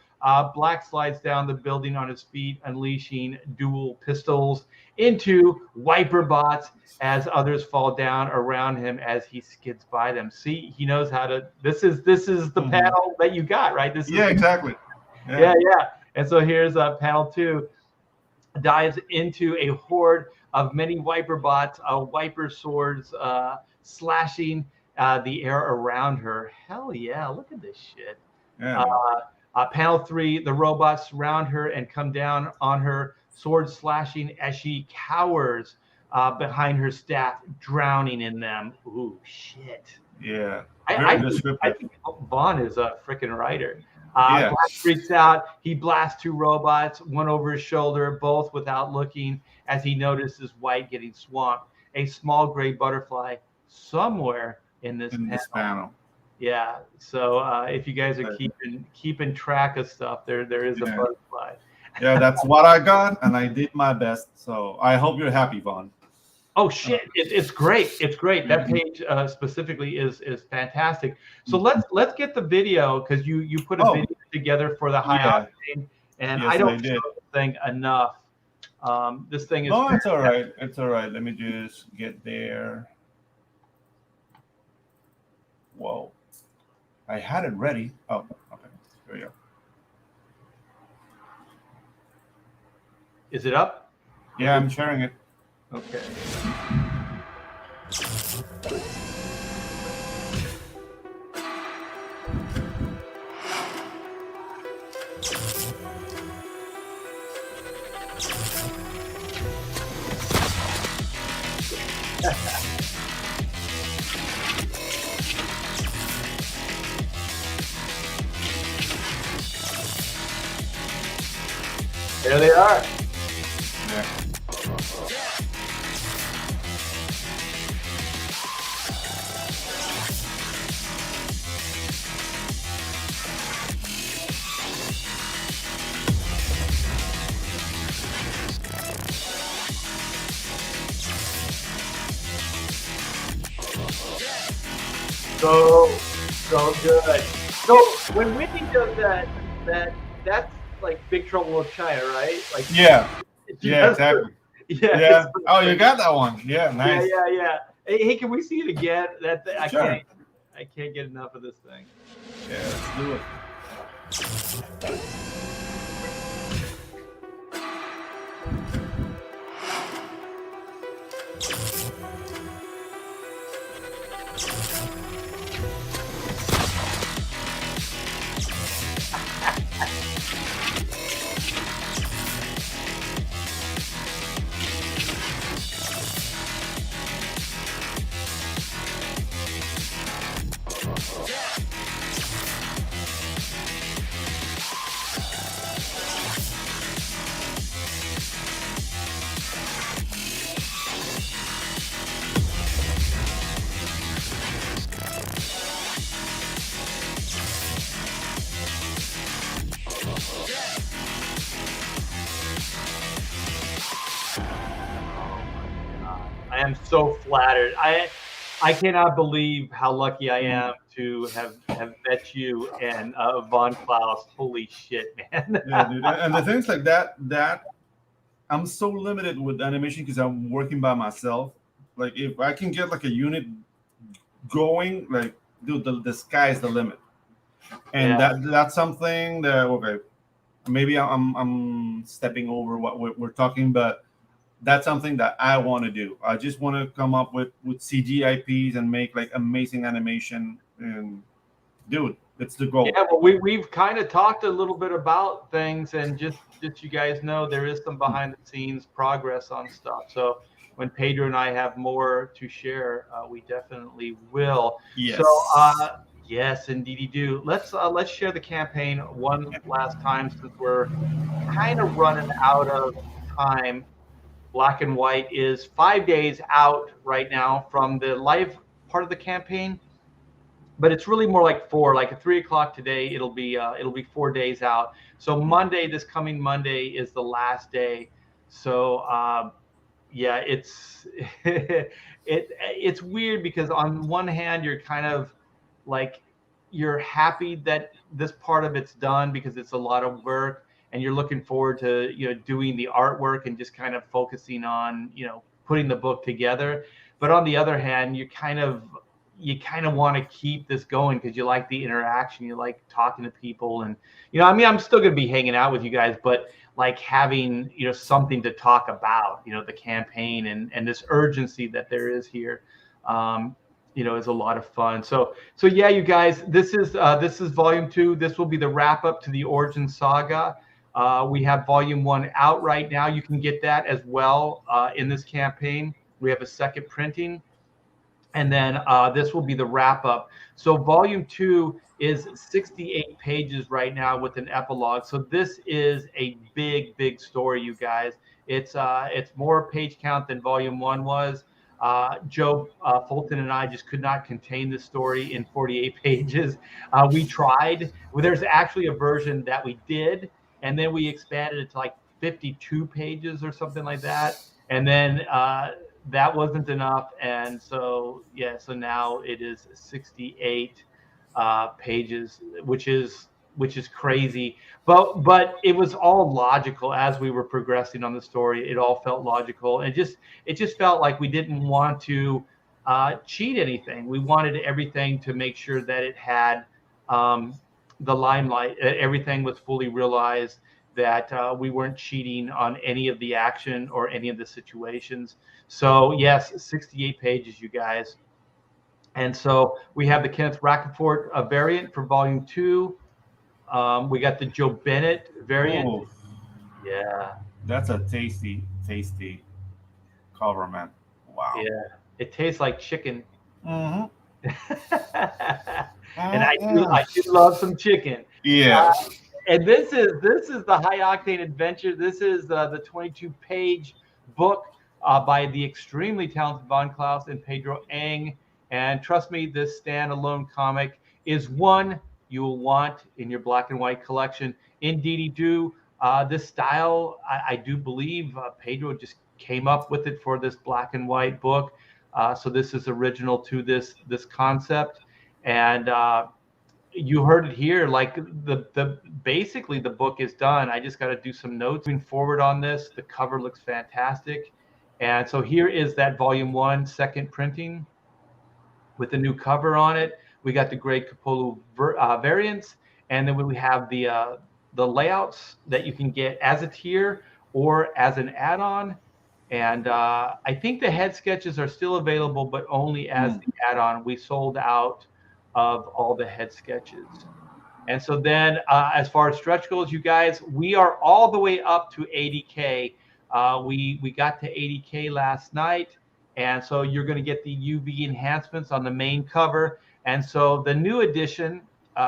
Black slides down the building on his feet, unleashing dual pistols into wiper bots as others fall down around him as he skids by them. See, he knows how to. This is the panel that you got, right? This is exactly. Yeah. And so here's panel 2. Dives into a horde of many wiper bots, wiper swords slashing the air around her. Hell yeah! Look at this shit. Yeah. Panel 3, the robots surround her and come down on her, swords slashing as she cowers behind her staff, drowning in them. Ooh, shit. Yeah. I think Vaughn is a freaking writer. Black freaks out. He blasts 2 robots, one over his shoulder, both without looking, as he notices White getting swamped. A small gray butterfly somewhere in this panel. Yeah. So if you guys are keeping track of stuff, there is a butterfly. Yeah, that's what I got, and I did my best. So I hope you're happy, Vaughn. Oh shit! It's great. It's great. That page specifically is fantastic. So let's get the video because you put a video together for the High Octane, and I don't show this thing enough. This thing is. No, it's all right. It's all right. Let me just get there. Whoa, I had it ready. Oh, okay. Here we go. Is it up? Yeah, I'm sharing it. Okay. There they are. Yeah. So good. So when Whitney does that's like Big Trouble in China, right? Like exactly. Yeah. Oh, you got that one. Yeah, nice. Yeah. Hey, can we see it again? I Sure. can't get enough of this thing. Yeah, let's do it. I am so flattered. I cannot believe how lucky I am to have met you and Von Klaus. Holy shit, man. Yeah, dude. And the things like that I'm so limited with animation because I'm working by myself. Like if I can get like a unit going, like dude, the sky's the limit. And that's something that maybe I'm stepping over what we're talking, but that's something that I want to do. I just want to come up with CG IPs and make like amazing animation. And dude, it's the goal. Yeah, well, we've kind of talked a little bit about things, and just you guys know there is some behind the scenes progress on stuff. So when Pedro and I have more to share, we definitely will. Yes. Yes, indeed you do. Let's share the campaign one last time since we're kind of running out of time. Black and White is 5 days out right now from the live part of the campaign, but it's really more like four. Like at 3 o'clock today, it'll be 4 days out. So Monday, this coming Monday, is the last day. So yeah, it's weird because on one hand you're kind of like you're happy that this part of it's done because it's a lot of work and you're looking forward to doing the artwork and just kind of focusing on putting the book together. But on the other hand, you kind of want to keep this going because you like the interaction, you like talking to people, and I mean, I'm still going to be hanging out with you guys, but like having something to talk about, the campaign and this urgency that there is here, is a lot of fun. So yeah, you guys, this is volume 2. This will be the wrap up to the Origin Saga. We have volume 1 out right now. You can get that as well in this campaign. We have a second printing. And then this will be the wrap up. So volume 2 is 68 pages right now with an epilogue. So this is a big story, you guys. It's more page count than volume 1 was. Joe Fulton and I just could not contain the story in 48 pages. We tried. Well, there's actually a version that we did, and then we expanded it to like 52 pages or something like that. And then that wasn't enough, and so now it is 68 pages, which is crazy, but it was all logical as we were progressing on the story. It all felt logical, and it just felt like we didn't want to cheat anything. We wanted everything to make sure that it had the limelight, everything was fully realized, that we weren't cheating on any of the action or any of the situations. So yes, 68 pages, you guys. And so we have the Kenneth Rocafort variant for volume 2. We got the Joe Bennett variant. Oh, Yeah. that's a tasty cover, man. Wow. Yeah. It tastes like chicken. Mm-hmm. And I do love some chicken. Yeah. And this is the High Octane Adventure. This is the 22-page book by the extremely talented Von Klaus and Pedro Ang. And trust me, this standalone comic is one you will want in your black and white collection. Indeedy do. This style, I do believe Pedro just came up with it for this black and white book. So this is original to this concept. And you heard it here. Like basically the book is done. I just got to do some notes moving forward on this. The cover looks fantastic. And so here is that volume 1 second printing with the new cover on it. We got the Greg Capullo variants, and then we have the layouts that you can get as a tier or as an add-on. And I think the head sketches are still available, but only as the add-on. We sold out of all the head sketches. And so then as far as stretch goals, you guys, we are all the way up to 80K. We got to 80K last night. And so you're going to get the UV enhancements on the main cover. And so the new edition,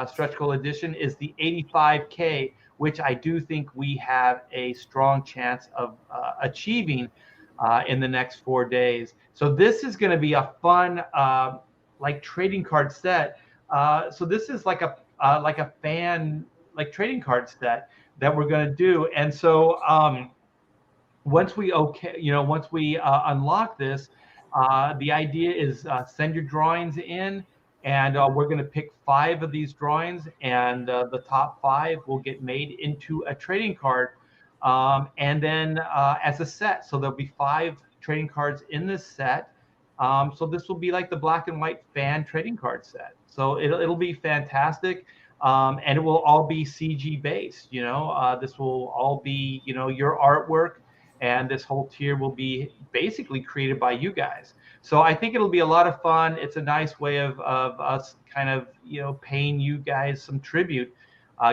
stretch goal edition, is the 85K, which I do think we have a strong chance of achieving in the next 4 days. So this is going to be a fun like trading card set. So this is like a fan like trading card set that we're going to do. And so once we unlock this, the idea is send your drawings in, and we're going to pick 5 of these drawings, and the top 5 will get made into a trading card, and then as a set. So there'll be 5 trading cards in this set. So this will be like the black and white fan trading card set. So it'll be fantastic. And it will all be CG based, this will all be, your artwork, and this whole tier will be basically created by you guys. So I think it'll be a lot of fun. It's a nice way of us kind of, paying you guys some tribute,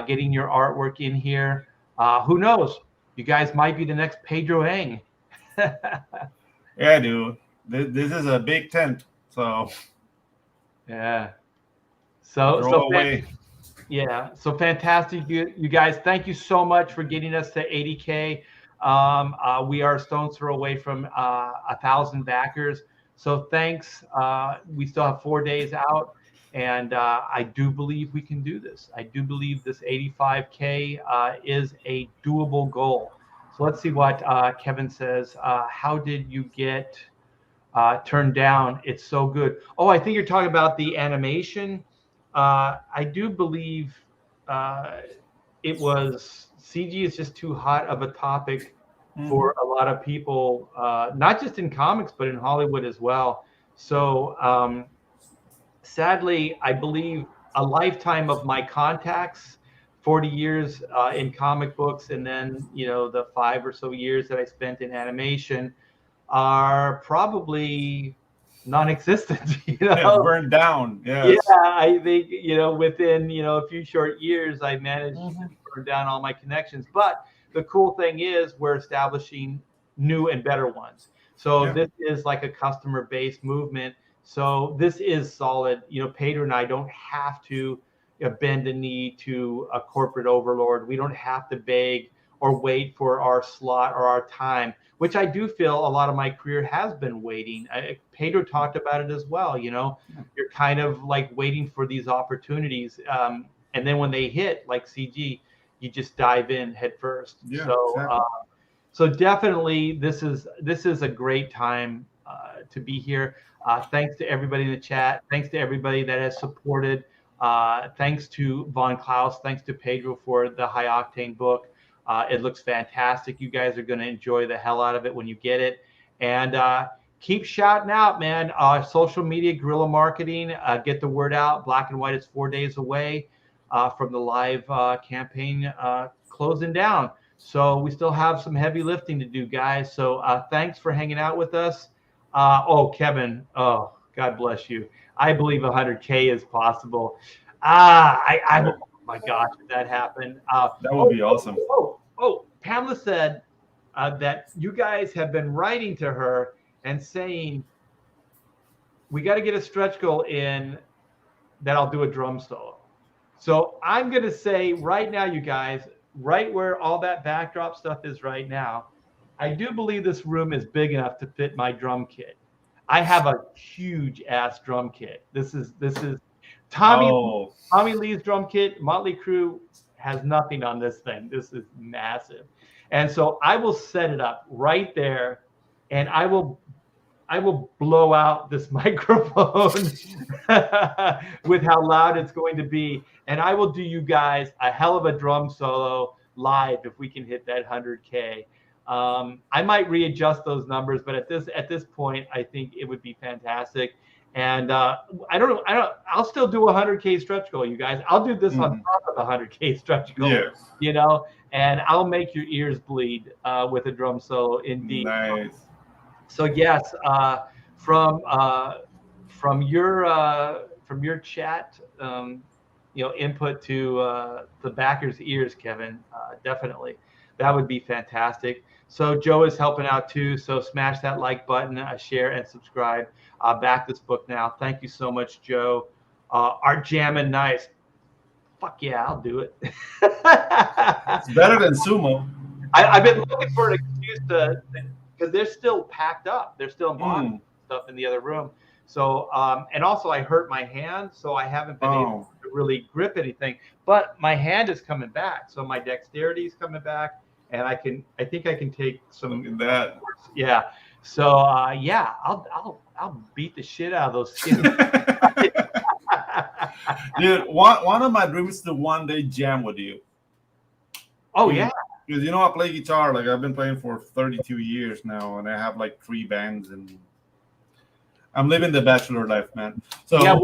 getting your artwork in here. Who knows? You guys might be the next Pedro Ang. Yeah, dude. This is a big tent. So yeah. So Throw so away. yeah, so fantastic, you guys. Thank you so much for getting us to 80K. We are a stone's throw away from 1,000 backers. So thanks. We still have 4 days out, and I do believe we can do this. I do believe this 85K is a doable goal. So let's see what Kevin says. How did you get turned down? It's so good. Oh, I think you're talking about the animation. I do believe it was CG is just too hot of a topic for a lot of people, not just in comics, but in Hollywood as well. So sadly, I believe a lifetime of my contacts, 40 years in comic books, and then, the 5 or so years that I spent in animation are probably non-existent. Yeah, burned down. Yeah, Yes. I think, within, a few short years, I managed to burn down all my connections. But the cool thing is we're establishing new and better ones. So Yeah. this is like a customer-based movement. So this is solid. Pedro and I don't have to bend the knee to a corporate overlord. We don't have to beg or wait for our slot or our time, which I do feel a lot of my career has been waiting. Pedro talked about it as well. You're kind of like waiting for these opportunities. And then when they hit, like CG, you just dive in head first. Yeah, So, exactly. so definitely this is a great time to be here. Thanks to everybody in the chat. Thanks to everybody that has supported. Thanks to Von Klaus. Thanks to Pedro for the High Octane book. It looks fantastic. You guys are going to enjoy the hell out of it when you get it. And keep shouting out, man. Social media, guerrilla marketing, get the word out. Black and White is 4 days away from the live campaign closing down. So we still have some heavy lifting to do, guys. So thanks for hanging out with us. Kevin, God bless you. I believe 100K is possible. Oh my gosh, did that happen? That would be awesome. Pamela said that you guys have been writing to her and saying, we got to get a stretch goal in that I'll do a drum solo. So I'm going to say right now, you guys, right where all that backdrop stuff is right now, I do believe this room is big enough to fit my drum kit. I have a huge ass drum kit. This is Tommy Lee's drum kit. Motley Crue has nothing on this thing. This is massive. And so I will set it up right there, and I will blow out this microphone with how loud it's going to be. And I will do you guys a hell of a drum solo live if we can hit that 100K. I might readjust those numbers, but at this point, I think it would be fantastic. And I don't know. I'll still do a 100K stretch goal, you guys. I'll do this on top of the 100K stretch goal. Yes. And I'll make your ears bleed with a drum solo, indeed. Nice. So yes, from your chat, input to the backers' ears, Kevin, definitely, that would be fantastic. So Joe is helping out too. So smash that like button, share, and subscribe. Back this book now. Thank you so much, Joe. Art jamming, nice. Fuck yeah, I'll do it. It's better than sumo. I've been looking for an excuse because they're still packed up. They're still in stuff in the other room. So, and also I hurt my hand, so I haven't been able to really grip anything. But my hand is coming back, so my dexterity is coming back, and I think I can take some. Look at that. Yeah. So yeah, I'll beat the shit out of those skins. Dude, one of my dreams is to one day jam with you. Oh yeah. Because I play guitar. Like I've been playing for 32 years now, and I have like 3 bands, and I'm living the bachelor life, man. So yeah,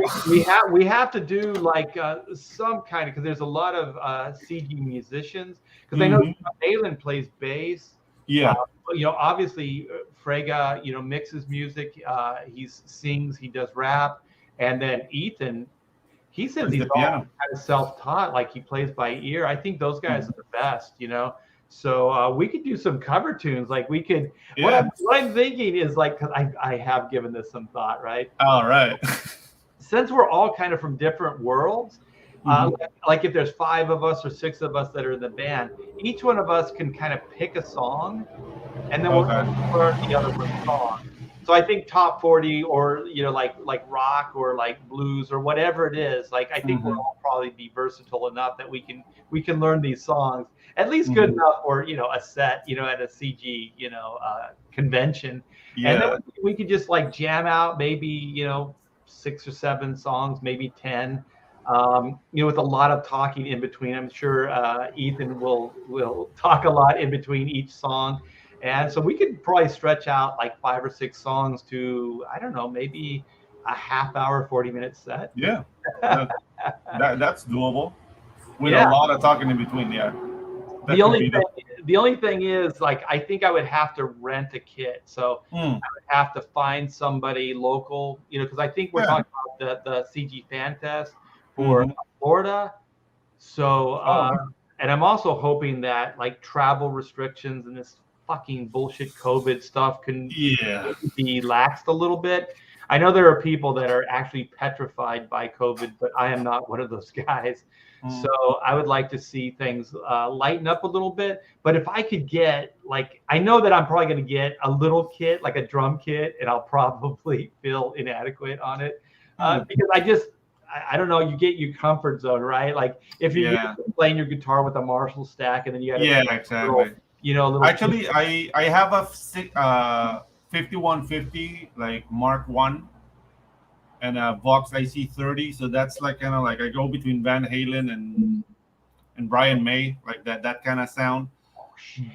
we have to do like some kind of, because there's a lot of CG musicians. Because I know Alan plays bass. Yeah. Obviously Frega, mixes music. He sings. He does rap, and then Ethan. He says he's all kind of self-taught, like he plays by ear. I think those guys are the best, So we could do some cover tunes. Like we could. Yeah. What I'm thinking is like, because I have given this some thought, right? All right. since we're all kind of from different worlds, like if there's 5 of us or 6 of us that are in the band, each one of us can kind of pick a song, and then we'll learn the other one's song. So I think top 40 or like rock or like blues or whatever it is, like I think we'll all probably be versatile enough that we can learn these songs at least good enough for a set at a CG convention, and then we could just like jam out maybe 6 or 7 songs, maybe 10. With a lot of talking in between. I'm sure Ethan will talk a lot in between each song. And so we could probably stretch out like 5 or 6 songs to, I don't know, maybe a half hour, 40-minute set. Yeah, that's doable with a lot of talking in between. Yeah. The only thing is, like, I think I would have to rent a kit. So I would have to find somebody local, because I think we're talking about the CG Fan Fest for Florida. So, and I'm also hoping that like travel restrictions and this fucking bullshit COVID stuff can be laxed a little bit. I know there are people that are actually petrified by COVID, but I am not one of those guys. So I would like to see things lighten up a little bit. But if I could get, like, I know that I'm probably going to get a little kit, like a drum kit, and I'll probably feel inadequate on it because I don't know, you get your comfort zone, right? Like if you're playing your guitar with a Marshall stack and then you got exactly. Little actually I have a 5150 like Mark 1 and a Vox IC30, so that's like kind of like I go between Van Halen and Brian May, like that kind of sound. Oh shit.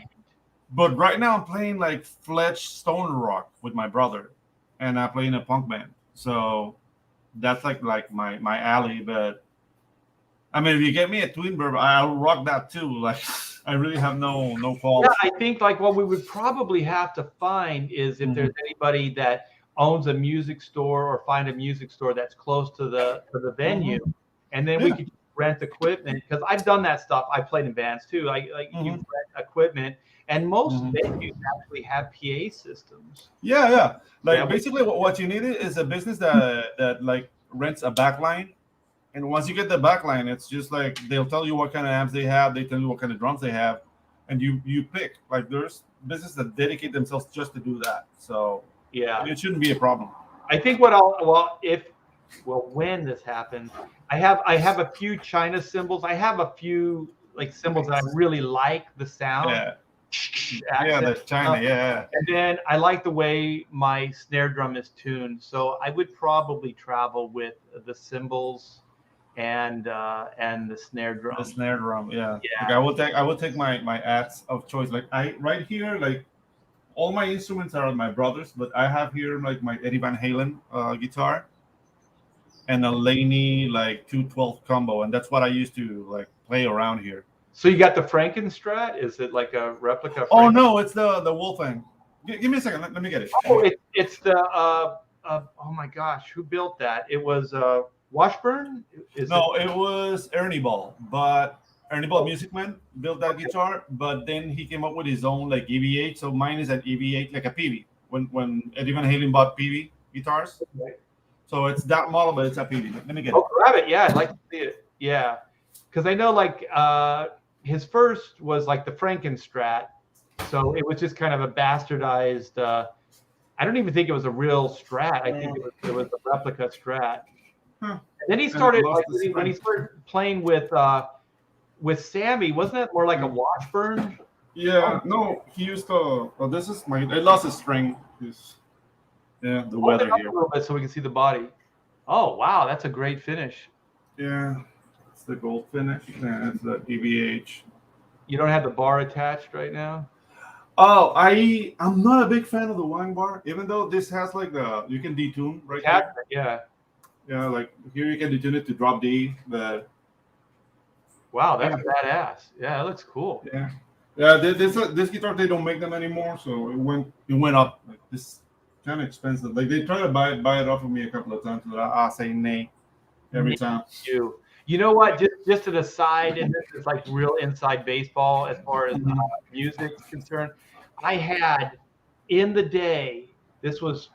But right now I'm playing like Fletch Stoner Rock with my brother, and I play in a punk band, so that's like my alley. But I mean, if you get me a twin burb, I'll rock that too. Like I really have no fault. Yeah, I think like what we would probably have to find is if there's anybody that owns a music store, or find a music store that's close to the venue, and then we could rent equipment, because I've done that stuff. I played in bands too. You rent equipment, and most venues actually have PA systems. Yeah. Like basically what you need is a business that like rents a backline. And once you get the backline, it's just like they'll tell you what kind of amps they have, they tell you what kind of drums they have, and you pick. Like there's businesses that dedicate themselves just to do that. So it shouldn't be a problem. I think when this happens, I have a few China cymbals. I have a few like cymbals that I really like the sound. That's China. And then I like the way my snare drum is tuned. So I would probably travel with the cymbals and the snare drum. The snare drum, Like I will take my ads of choice. Like right here, like all my instruments are my brother's, but I have here like my Eddie Van Halen guitar and a Laney like 212 combo, and that's what I used to like play around here. So you got the Frankenstrat? Is it like a replica? Oh no, it's the Wolfgang. Give me a second. Let me get it. Oh, it's the oh my gosh, who built that? It was Washburn? It was Ernie Ball, but Ernie Ball Music Man built that guitar, but then he came up with his own like EV8. So mine is an EV8, like a PV. When Eddie Van Halen bought PV guitars, so it's that model, but it's a PV. Let me get it. Oh, grab it! Yeah, I'd like to see it. Yeah, because I know like his first was like the Frankenstrat, so it was just kind of a bastardized. I don't even think it was a real Strat. I think it was a replica Strat. And then he started when he started playing with Sammy. Wasn't that more like a Washburn? Yeah, no, he used to. Oh, this is I lost a string. The weather here. A little bit so we can see the body. Oh wow, that's a great finish. Yeah, it's the gold finish. Yeah, it's the EVH. You don't have the bar attached right now? Oh, I'm not a big fan of the wine bar, even though this has like you can detune right here. Yeah, like here you can detune it to drop D, but wow, that's badass. Yeah, that looks cool. Yeah. This guitar, they don't make them anymore, so it went up. Like this kind of expensive. Like they try to buy it off of me a couple of times, but I say nay every time. You know what? Just an aside, and this is like real inside baseball as far as music is concerned. I had in the day, this was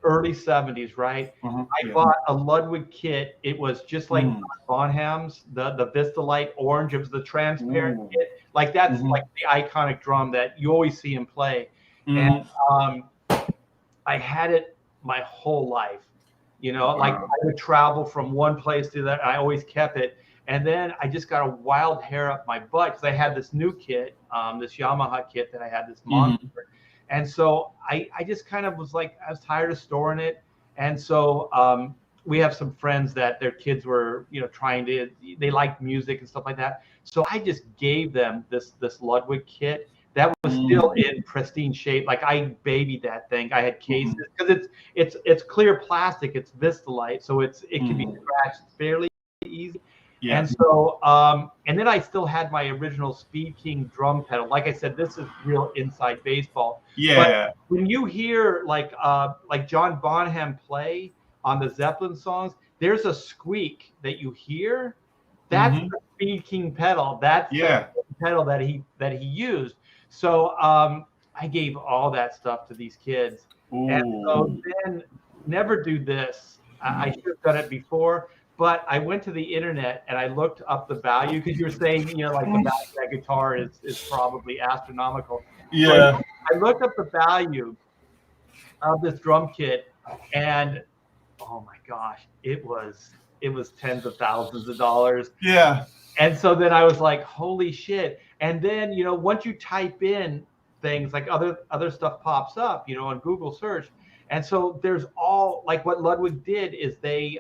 early 70s, right? I bought a Ludwig kit. It was just like Bonham's, the Vista Light Orange. It was the transparent kit. Like that's like the iconic drum that you always see him play. And I had it my whole life. You know, like I would travel from one place to that. I always kept it. And then I just got a wild hair up my butt because I had this new kit, this Yamaha kit that I had, this monster. And so I just kind of was like, I was tired of storing it. And so we have some friends that their kids were, you know, they liked music and stuff like that. So I just gave them this Ludwig kit that was still in pristine shape. Like I babied that thing. I had cases because it's clear plastic. It's Vistalite, so it can be scratched fairly easy. Yeah. And so and then I still had my original Speed King drum pedal. Like I said, this is real inside baseball. Yeah. But when you hear like John Bonham play on the Zeppelin songs, there's a squeak that you hear. That's the Speed King pedal. That's the pedal that he used. So I gave all that stuff to these kids. And so then never do this. I should have done it before, but I went to the internet and I looked up the value because you were saying, you know, like the value of that guitar is probably astronomical. Yeah. So I looked up the value of this drum kit and oh my gosh, it was tens of thousands of dollars. Yeah. And so then I was like, holy shit. And then, you know, once you type in things like other stuff pops up, you know, on Google search. And so there's all like what Ludwig did is they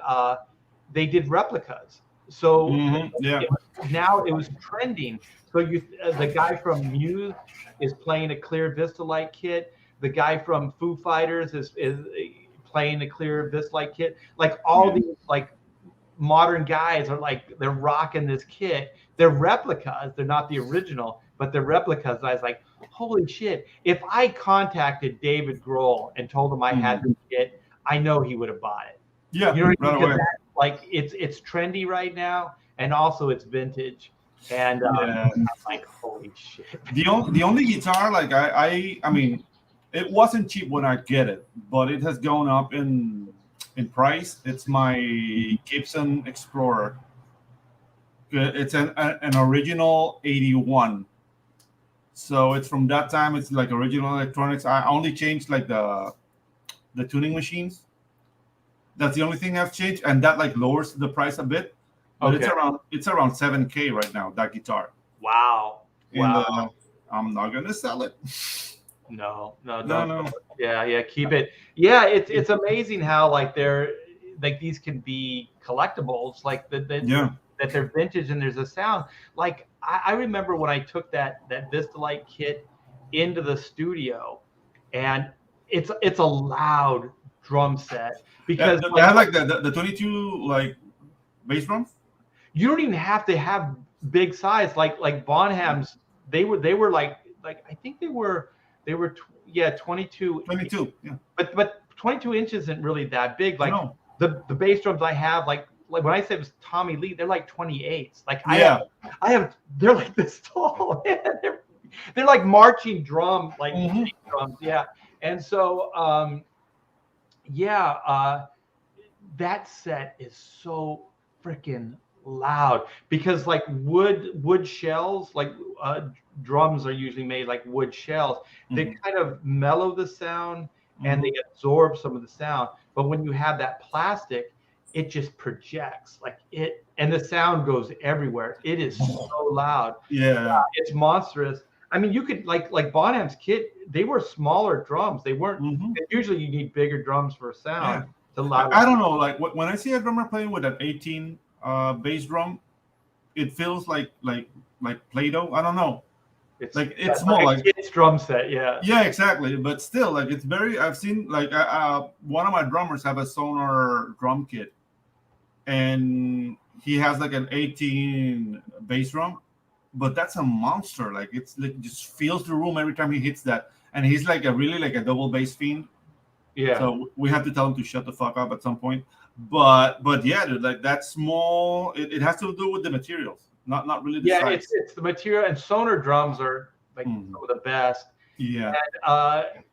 did replicas. So now it was trending. So the guy from Muse is playing a clear Vistalite kit. The guy from Foo Fighters is playing a clear Vistalite kit. Like all these like modern guys are like, they're rocking this kit. They're replicas. They're not the original, but they're replicas. And I was like, holy shit. If I contacted David Grohl and told him I had this kit, I know he would have bought it. Yeah. You know what I mean? Like it's trendy right now. And also it's vintage. And I'm like, holy shit. The only guitar, like I mean, it wasn't cheap when I get it, but it has gone up in price. It's my Gibson Explorer. It's an original 81. So it's from that time. It's like original electronics. I only changed like the tuning machines. That's the only thing I've changed, and that like lowers the price a bit. But it's around $7,000 right now, that guitar. Wow. And I'm not gonna sell it. No. Yeah, keep it. Yeah, it's amazing how like these can be collectibles, like that they're vintage and there's a sound. Like I remember when I took that Vistalite kit into the studio, and it's a loud drum set because they have like the 22 like bass drums. You don't even have to have big size like Bonham's. They were like I think they were 22. 22, yeah. But 22 inches isn't really that big. Like the bass drums I have, like when I said it was Tommy Lee, they're like 28s. Like I have they're like this tall. they're like marching drum, like drums. Yeah. And so that set is so freaking loud because like wood shells, like drums are usually made like wood shells. They kind of mellow the sound and they absorb some of the sound. But when you have that plastic, it just projects like it, and the sound goes everywhere. It is so loud. Yeah, it's monstrous. I mean, you could like Bonham's kit. They were smaller drums. They weren't. Usually, you need bigger drums for sound. Yeah. I don't know. Like when I see a drummer playing with an 18 bass drum, it feels like Play-Doh. I don't know. It's more like a kid's drum set. Yeah, exactly. But still, like it's very. I've seen like one of my drummers have a Sonar drum kit, and he has like an 18 bass drum, but that's a monster. Like it's like just fills the room every time he hits that, and he's like a double bass fiend. Yeah. So we have to tell him to shut the fuck up at some point. But yeah, dude, like that small. It has to do with the materials. Not really the size. It's the material, and Sonar drums are like some of the best. Yeah. And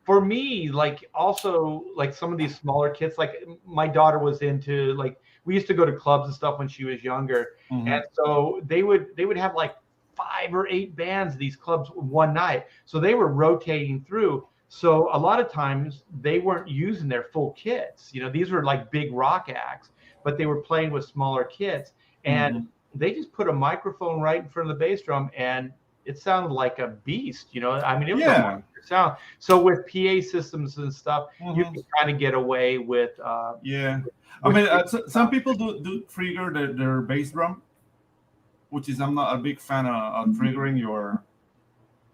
for me, like also like some of these smaller kids, like my daughter was into like we used to go to clubs and stuff when she was younger, Mhm. and so they would have like 5 or 8 bands at these clubs one night, so they were rotating through. So a lot of times they weren't using their full kits. These were like big rock acts, but they were playing with smaller kits, and Mhm. they just put a microphone right in front of the bass drum, and it sounded like a beast. I mean, it was a Yeah. monster sound. So with PA systems and stuff, you Mhm. can kind of get away with Yeah. I with mean, some people do trigger their bass drum, which is I'm not a big fan of triggering your.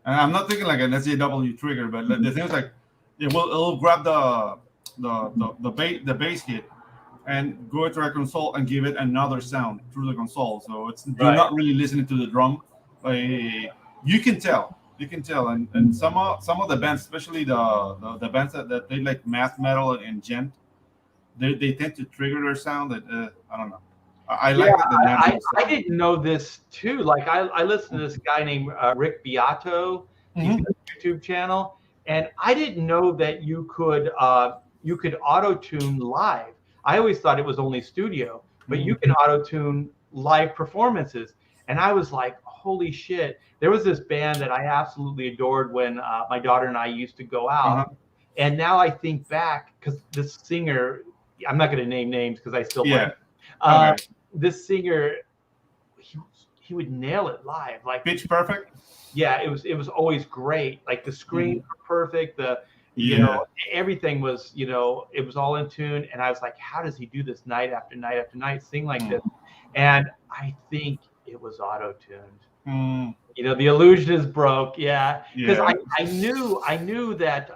And I'm not thinking like an SJW trigger, but the thing is like it'll grab the bass hit and go to a console and give it another sound through the console. So you're right. not really listening to the drum. Like, you can tell, and some of the bands, especially the bands that they like math metal and gent, they tend to trigger their sound. That I don't know. I Yeah, like the I, natural I sound. didn't know this too. Like I listened to this guy named Rick Beato. He's got Hmm. a YouTube channel, and I didn't know that you could auto tune live. I always thought it was only studio, but you can auto tune live performances. And I was like, holy shit! There was this band that I absolutely adored when my daughter and I used to go Uh-huh. out. And now I think back because this singer, I'm not going to name names because I still like. Yeah. Uh, Okay. this singer, he he would nail it live. Like, Pitch Perfect. yeah, it was always great. Like the screens Hmm. were perfect. Yeah. Everything was, it was all in tune. And I was like, how does he do this night after night after night, sing like this? Mm. And I think it was auto tuned. Mm. The illusion is broke. Yeah, because I, Yeah. I knew I knew that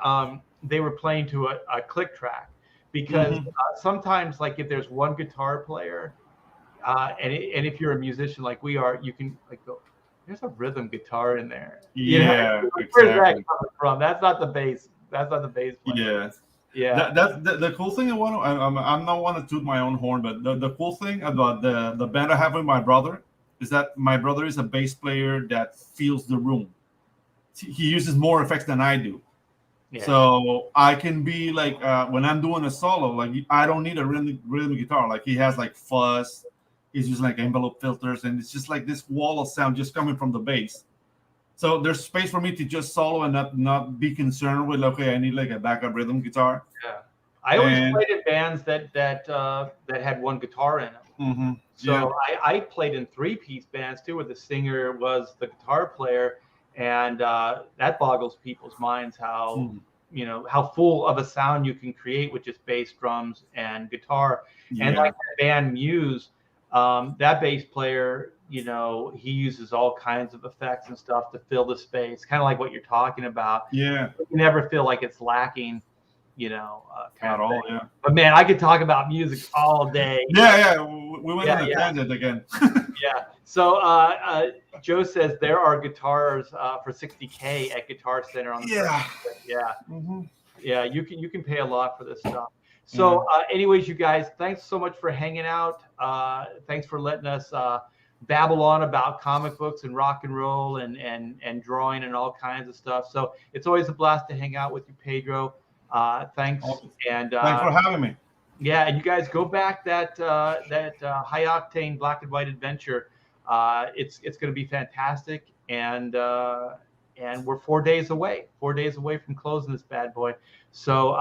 they were playing to a click track because Hmm. sometimes like if there's one guitar player and if you're a musician like we are, you can like go, there's a rhythm guitar in there. Yeah. Where's that Exactly. coming from? That's not the bass. That's not the bass player. Yeah. Yeah. That's the cool thing. I'm not want to toot my own horn, but the cool thing about the band I have with my brother is that my brother is a bass player that feels the room. He uses more effects than I do. Yeah. So I can be like when I'm doing a solo, like I don't need a rhythm guitar. Like he has like fuzz, he's using like envelope filters, and it's just like this wall of sound just coming from the bass. So there's space for me to just solo and not be concerned with okay, I need like a backup rhythm guitar. Yeah. I always And played in bands that had one guitar in them. yeah, So I played in 3-piece bands too, where the singer was the guitar player, and that boggles people's minds how mhm, how full of a sound you can create with just bass, drums, and guitar. And yeah, like that band Muse, that bass player, he uses all kinds of effects and stuff to fill the space, kind of like what you're talking about. yeah, You never feel like it's lacking, kind at of thing. all, yeah, But man, I could talk about music all day. yeah, yeah. We went Yeah, on a yeah. tangent again. Yeah. So Joe says there are guitars for 60K at Guitar Center on the first. Yeah. Yeah. Hmm. Yeah. You can pay a lot for this stuff. Yeah. So anyways, you guys, thanks so much for hanging out. Thanks for letting us babble on about comic books and rock and roll and drawing and all kinds of stuff. So it's always a blast to hang out with you, Pedro. Thanks. Awesome. And Thanks for having me. yeah, and you guys go back that high octane black and white adventure. It's going to be fantastic, and we're 4 days away. 4 days away from closing this bad boy. So